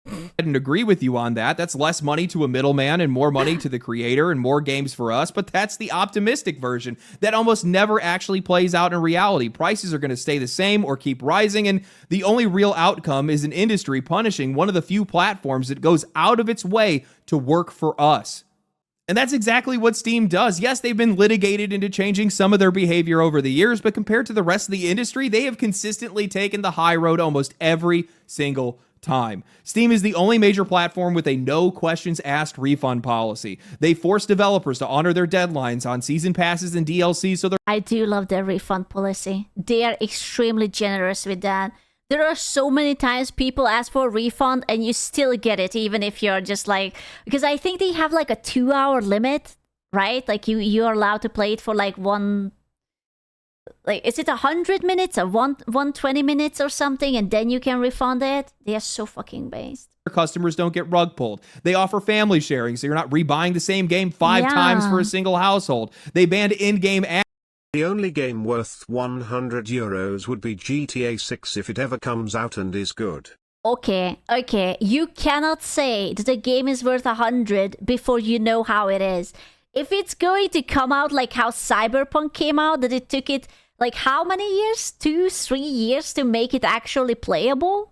S2: I didn't agree with you on that. That's less money to a middleman and more money to the creator and more games for us, but that's the optimistic version that almost never actually plays out in reality. Prices are going to stay the same or keep rising, and the only real outcome is an industry punishing one of the few platforms that goes out of its way to work for us. And that's exactly what Steam does. Yes, they've been litigated into changing some of their behavior over the years, but compared to the rest of the industry, they have consistently taken the high road almost every single time. Steam is the only major platform with a no questions asked refund policy. They force developers to honor their deadlines on season passes and DLC, so I
S1: do love their refund policy. They are extremely generous with that. There are so many times people ask for a refund and you still get it, even if you're just like... Because I think they have like a 2-hour limit, right? Like you're allowed to play it for like one... Like, is it 100 minutes or 120 minutes or something? And then you can refund it? They are so fucking based.
S2: Customers don't get rug pulled. They offer family sharing, so you're not rebuying the same game 5 times for a single household. They banned in-game ads.
S3: The only game worth €100 would be GTA 6 if it ever comes out and is good.
S1: Okay. You cannot say that a game is worth 100 before you know how it is. If it's going to come out like how Cyberpunk came out, that it took it like how many years? 2-3 years to make it actually playable?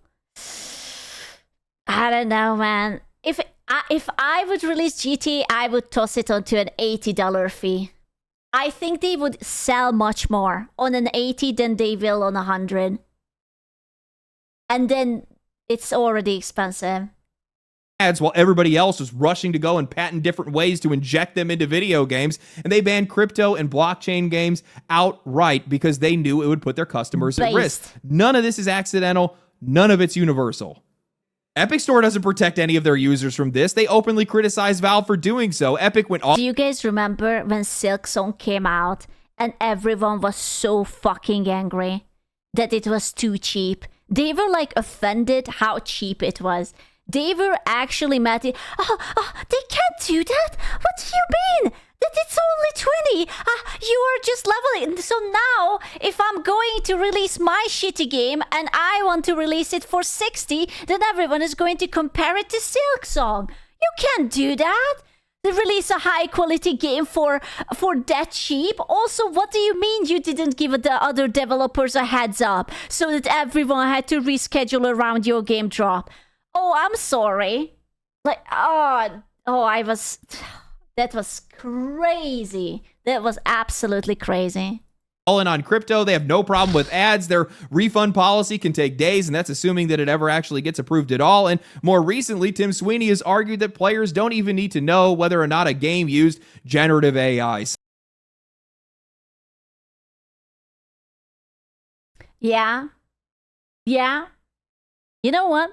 S1: I don't know, man. If I would release GTA, I would toss it onto an $80 fee. I think they would sell much more on an 80 than they will on 100. And then it's already expensive.
S2: Ads while everybody else was rushing to go and patent different ways to inject them into video games, and they banned crypto and blockchain games outright because they knew it would put their customers at risk. None of this is accidental. None of it's universal. Epic Store doesn't protect any of their users from this. They openly criticize Valve for doing so. Epic went off.
S1: Do you guys remember when Silksong came out and everyone was so fucking angry that it was too cheap? They were like offended how cheap it was. They were actually mad. They can't do that. What do you mean? That it's only 20. You are just leveling. So now, if I'm going to release my shitty game and I want to release it for 60, then everyone is going to compare it to Silksong. You can't do that. They release a high quality game for that cheap. Also, what do you mean you didn't give the other developers a heads up so that everyone had to reschedule around your game drop? Oh, I'm sorry. Like, that was crazy. That was absolutely crazy.
S2: all in on crypto. They have no problem with ads. Their refund policy can take days, and that's assuming that it ever actually gets approved at all. And more recently, Tim Sweeney has argued that players don't even need to know whether or not a game used generative AI.
S1: Yeah. Yeah. You know what?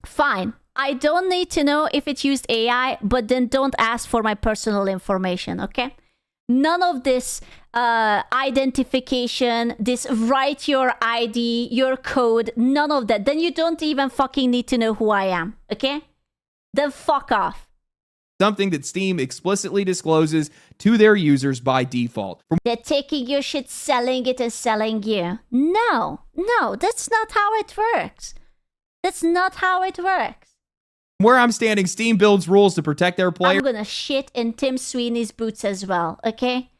S1: Fine. I don't need to know if it used AI, but then don't ask for my personal information, okay? None of this identification, this write your ID, your code, none of that. Then you don't even fucking need to know who I am, okay? Then fuck off.
S2: Something that Steam explicitly discloses to their users by default.
S1: They're taking your shit, selling it, and selling you. No, that's not how it works. That's not how it works.
S2: Where I'm standing, Steam builds rules to protect their players.
S1: I'm gonna shit in Tim Sweeney's boots as well, okay?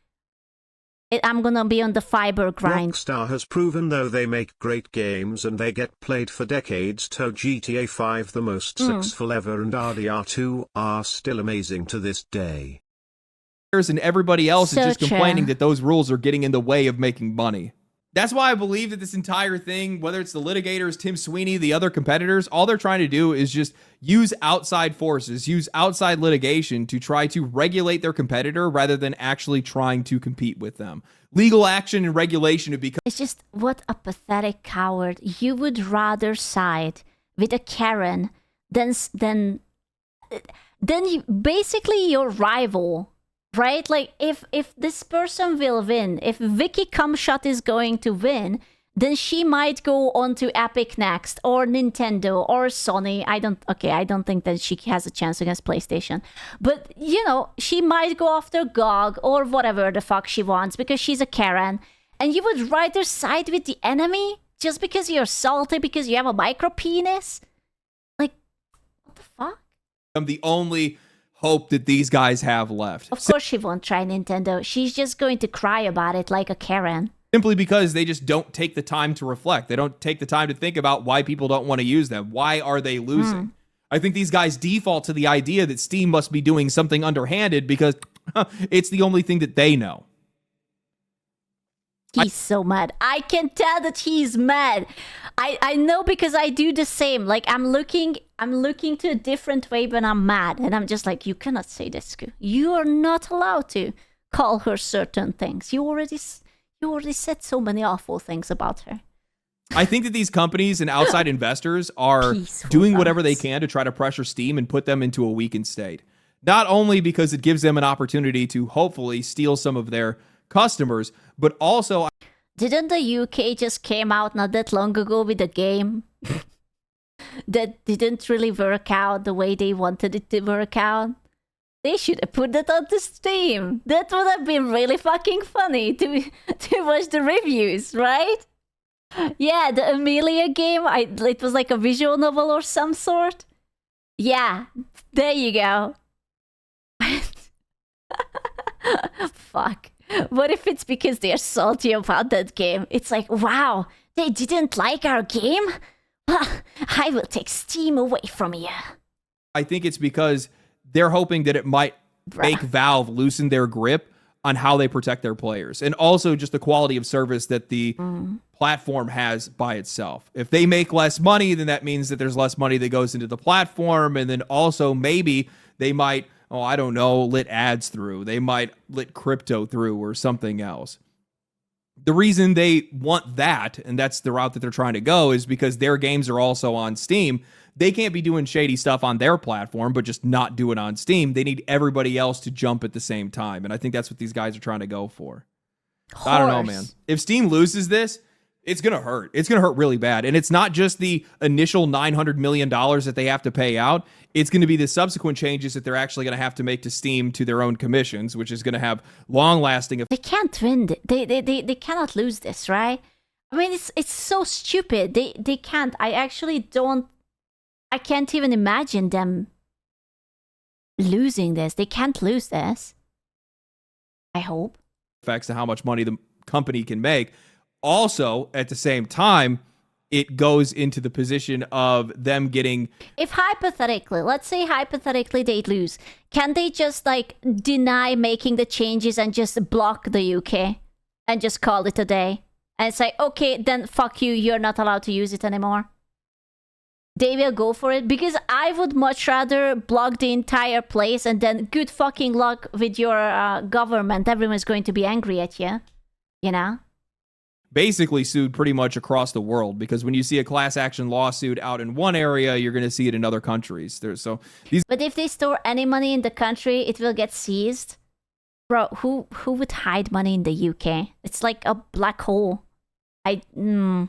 S1: I'm gonna be on the fiber grind.
S3: Rockstar has proven though they make great games and they get played for decades. To GTA 5 the most successful ever, and RDR2 are still amazing to this day.
S2: And everybody else
S1: So
S2: is just
S1: true.
S2: complaining that those rules are getting in the way of making money. That's why I believe that this entire thing, whether it's the litigators, Tim Sweeney, the other competitors, all they're trying to do is just use outside forces, use outside litigation to try to regulate their competitor rather than actually trying to compete with them. Legal action and regulation have become...
S1: It's just, what a pathetic coward. You would rather side with a Karen than basically your rival. Right? Like, if this person will win, if Vicky Cumshot is going to win, then she might go on to Epic next, or Nintendo, or Sony. I don't think that she has a chance against PlayStation. But, you know, she might go after GOG, or whatever the fuck she wants, because she's a Karen. And you would rather side with the enemy, just because you're salty, because you have a micro penis? Like, what the fuck?
S2: I'm the only hope that these guys have left.
S1: Of course she won't try Nintendo. She's just going to cry about it like a Karen.
S2: Simply because they just don't take the time to reflect. They don't take the time to think about why people don't want to use them. Why are they losing? I think these guys default to the idea that Steam must be doing something underhanded because it's the only thing that they know.
S1: He's so mad. I can tell that he's mad. I know, because I do the same. Like, I'm looking to a different way when I'm mad. And I'm just like, you cannot say this. You are not allowed to call her certain things. You already said so many awful things about her.
S2: I think that these companies and outside investors are doing whatever they can to try to pressure Steam and put them into a weakened state. Not only because it gives them an opportunity to hopefully steal some of their customers, but also...
S1: Didn't the UK just came out not that long ago with a game that didn't really work out the way they wanted it to work out? They should have put that on the Steam. That would have been really fucking funny to watch the reviews, right? Yeah, the Amelia game, it was like a visual novel or some sort. Yeah, there you go. Fuck. What if it's because they're salty about that game? It's like, wow, they didn't like our game? Well, I will take Steam away from you.
S2: I think it's because they're hoping that it might make Valve loosen their grip on how they protect their players. And also just the quality of service that the platform has by itself. If they make less money, then that means that there's less money that goes into the platform. And then also maybe they might... I don't know, let ads through. They might let crypto through or something else. The reason they want that, and that's the route that they're trying to go, is because their games are also on Steam. They can't be doing shady stuff on their platform, but just not do it on Steam. They need everybody else to jump at the same time. And I think that's what these guys are trying to go for. I don't know, man. If Steam loses this, it's going to hurt. It's going to hurt really bad. And it's not just the initial $900 million that they have to pay out. It's going to be the subsequent changes that they're actually going to have to make to Steam to their own commissions, which is going to have long-lasting effects.
S1: They can't win. They cannot lose this, right? I mean, it's so stupid. They can't. I can't even imagine them losing this. They can't lose this. I hope.
S2: Effects to how much money the company can make. Also, at the same time, it goes into the position of them getting...
S1: If hypothetically, let's say hypothetically they lose, can they just like deny making the changes and just block the UK and just call it a day and say, okay, then fuck you, you're not allowed to use it anymore. They will go for it because I would much rather block the entire place and then good fucking luck with your government. Everyone's going to be angry at you, you know?
S2: Basically sued pretty much across the world, because when you see a class action lawsuit out in one area, you're going to see it in other countries. But
S1: if they store any money in the country, it will get seized. Bro, who would hide money in the UK? It's like a black hole.
S2: You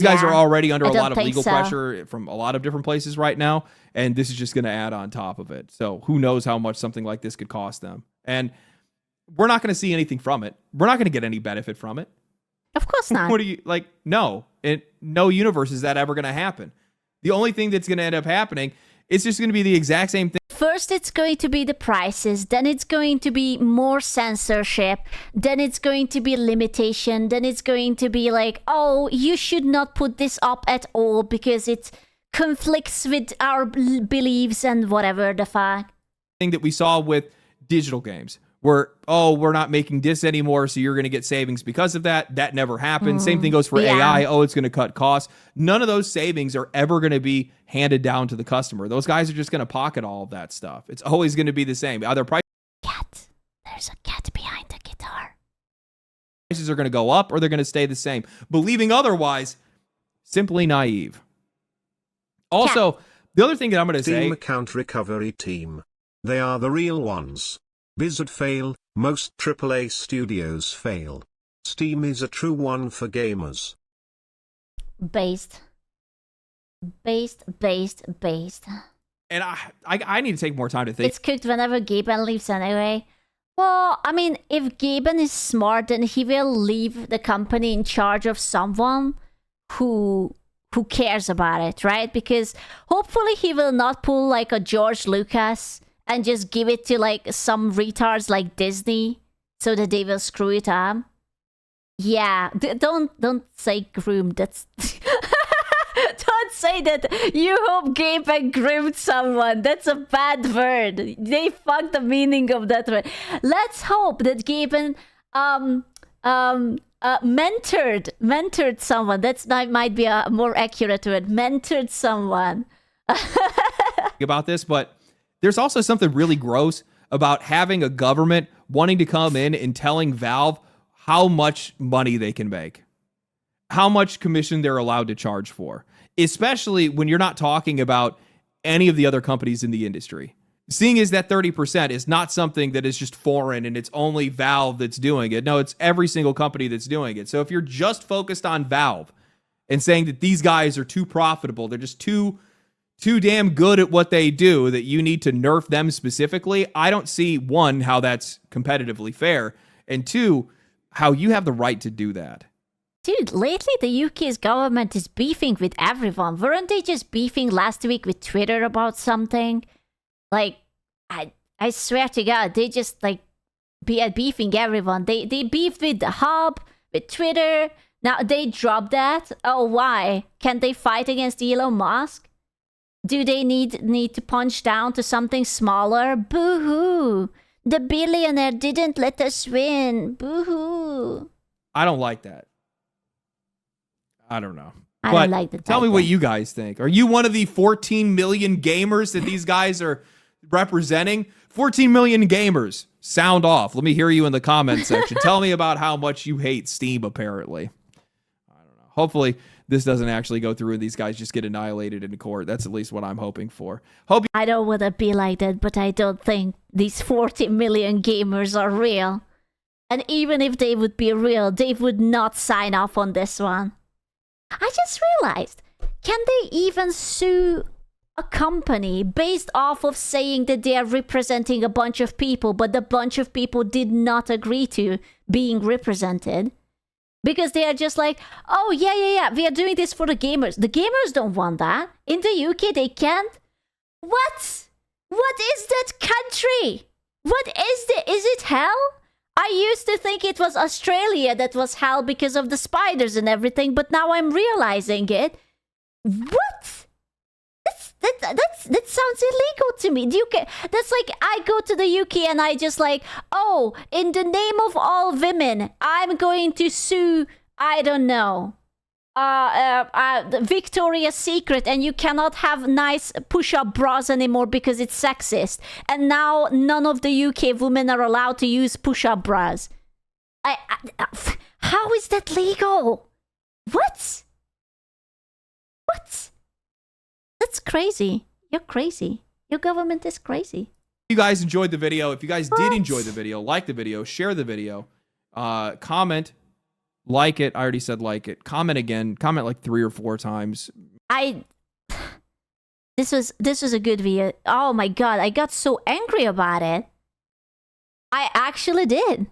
S2: guys are already under a lot of legal pressure from a lot of different places right now, and this is just going to add on top of it. So who knows how much something like this could cost them. And we're not going to see anything from it. We're not going to get any benefit from it.
S1: Of course not.
S2: What do you, like, no. No universe is that ever going to happen. The only thing that's going to end up happening, it's just going to be the exact same thing.
S1: First, it's going to be the prices. Then it's going to be more censorship. Then it's going to be limitation. Then it's going to be like, oh, you should not put this up at all because it conflicts with our beliefs and whatever the fuck.
S2: Thing that we saw with digital games, where, oh, we're not making this anymore, so you're going to get savings because of that. That never happened. Same thing goes for AI. Oh, it's going to cut costs. None of those savings are ever going to be handed down to the customer. Those guys are just going to pocket all of that stuff. It's always going to be the same. Either
S1: cat. There's a cat behind the guitar.
S2: Prices are going to go up or they're going to stay the same. Believing otherwise, simply naive. Also, the other thing that I'm going to say...
S3: Steam account recovery team. They are the real ones. Blizzard fail, most AAA studios fail. Steam is a true one for gamers.
S1: Based.
S2: And I need to take more time to think.
S1: It's cooked whenever Gaben leaves anyway. Well, I mean, if Gaben is smart, then he will leave the company in charge of someone who cares about it, right? Because hopefully he will not pull like a George Lucas and just give it to like some retards like Disney so that they will screw it up. Yeah, don't say groom. That's don't say that you hope Gaben groomed someone. That's a bad word. They fucked the meaning of that word. Let's hope that Gaben mentored someone. That might be a more accurate word. Mentored someone.
S2: About this, but there's also something really gross about having a government wanting to come in and telling Valve how much money they can make, how much commission they're allowed to charge for, especially when you're not talking about any of the other companies in the industry. Seeing as that 30% is not something that is just foreign and it's only Valve that's doing it. No, it's every single company that's doing it. So if you're just focused on Valve and saying that these guys are too profitable, they're just too damn good at what they do, that you need to nerf them specifically, I don't see, one, how that's competitively fair, and two, how you have the right to do that.
S1: Dude, lately the UK's government is beefing with everyone. Weren't they just beefing last week with Twitter about something? Like, I swear to God, they just like beefing everyone. They beefed with the Hub, with Twitter. Now they dropped that. Oh, why? Can they fight against Elon Musk? Do they need to punch down to something smaller? Boo-hoo! The billionaire didn't let us win. Boo-hoo!
S2: I don't like that. I don't know.
S1: I don't like the
S2: tell me what you guys think. Are you one of the 14 million gamers that these guys are representing? 14 million gamers. Sound off. Let me hear you in the comment section. Tell me about how much you hate Steam, apparently. I don't know. Hopefully, this doesn't actually go through and these guys just get annihilated in court. That's at least what I'm hoping for.
S1: I don't want to be like that, but I don't think these 40 million gamers are real. And even if they would be real, they would not sign off on this one. I just realized, can they even sue a company based off of saying that they are representing a bunch of people, but the bunch of people did not agree to being represented? Because they are just like, oh, yeah, we are doing this for the gamers. The gamers don't want that. In the UK, they can't. What? What is that country? What is Is it hell? I used to think it was Australia that was hell because of the spiders and everything, but now I'm realizing it. What? That sounds illegal to me. The UK, that's like I go to the UK and I just like, oh, in the name of all women, I'm going to sue, I don't know, Victoria's Secret, and you cannot have nice push-up bras anymore because it's sexist. And now none of the UK women are allowed to use push-up bras. How is that legal? What? What? That's crazy. You're crazy. Your government is crazy.
S2: If you guys enjoyed the video, if you guys did enjoy the video, like the video, share the video, comment, like it. I already said like it. Comment again. Comment like 3 or 4 times.
S1: This was a good video. Oh my god, I got so angry about it. I actually did.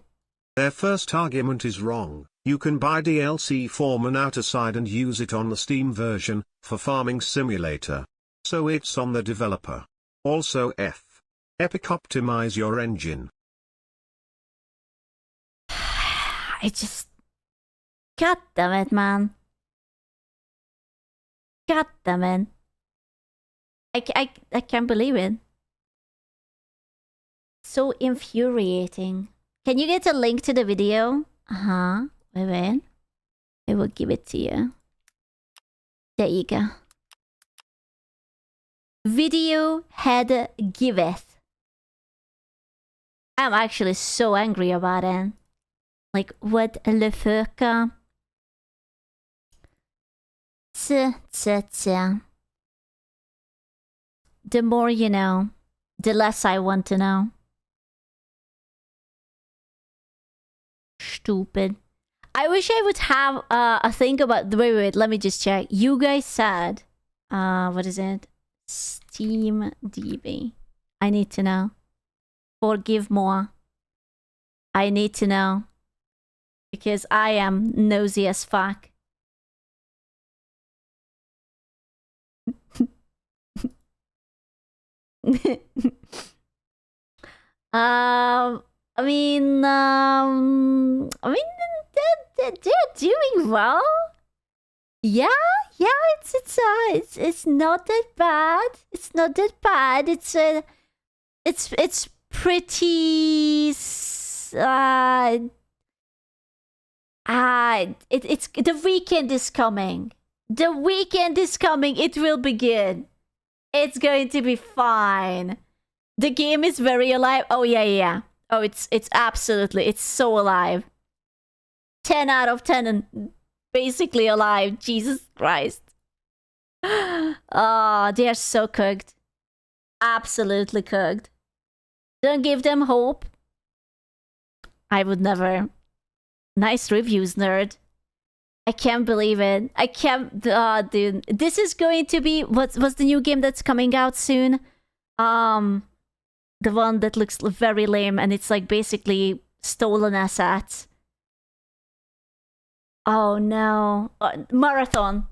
S3: Their first argument is wrong. You can buy DLC for an outer side and use it on the Steam version, for Farming Simulator. So it's on the developer. Also Epic optimize your engine.
S1: I just... God damn it, man. God damn it. I can't believe it. So infuriating. Can you get a link to the video? Wait. I will give it to you. There you go. Video head giveth. I'm actually so angry about it. Like, what le fuck? The more you know, the less I want to know. Stupid. I wish I would have a thing about... Wait, let me just check. You guys said... what is it? Steam DB. I need to know. Forgive more. I need to know. Because I am nosy as fuck. I mean, they're doing well. Yeah, it's not that bad. It's not that bad. It's pretty. It's the weekend is coming. The weekend is coming. It will begin. It's going to be fine. The game is very alive. Oh yeah. Oh, it's absolutely, it's so alive. 10 out of 10 and basically alive. Jesus Christ. Oh, they are so cooked. Absolutely cooked. Don't give them hope. I would never. Nice reviews, nerd. I can't believe it. I can't, dude. This is going to be, what's the new game that's coming out soon? The one that looks very lame and it's like basically stolen assets. Oh no. Marathon.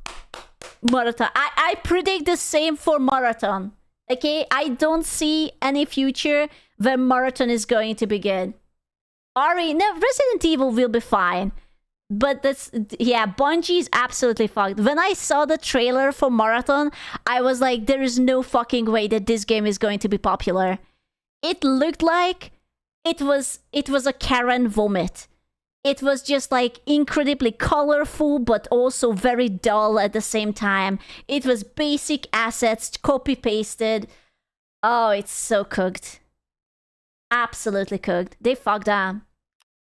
S1: I predict the same for Marathon. Okay? I don't see any future where Marathon is going to begin. Resident Evil will be fine. But that's, yeah, Bungie is absolutely fucked. When I saw the trailer for Marathon, I was like, there is no fucking way that this game is going to be popular. It looked like it was a Karen vomit. It was just like incredibly colorful, but also very dull at the same time. It was basic assets, copy-pasted. Oh, it's so cooked. Absolutely cooked. They fucked up.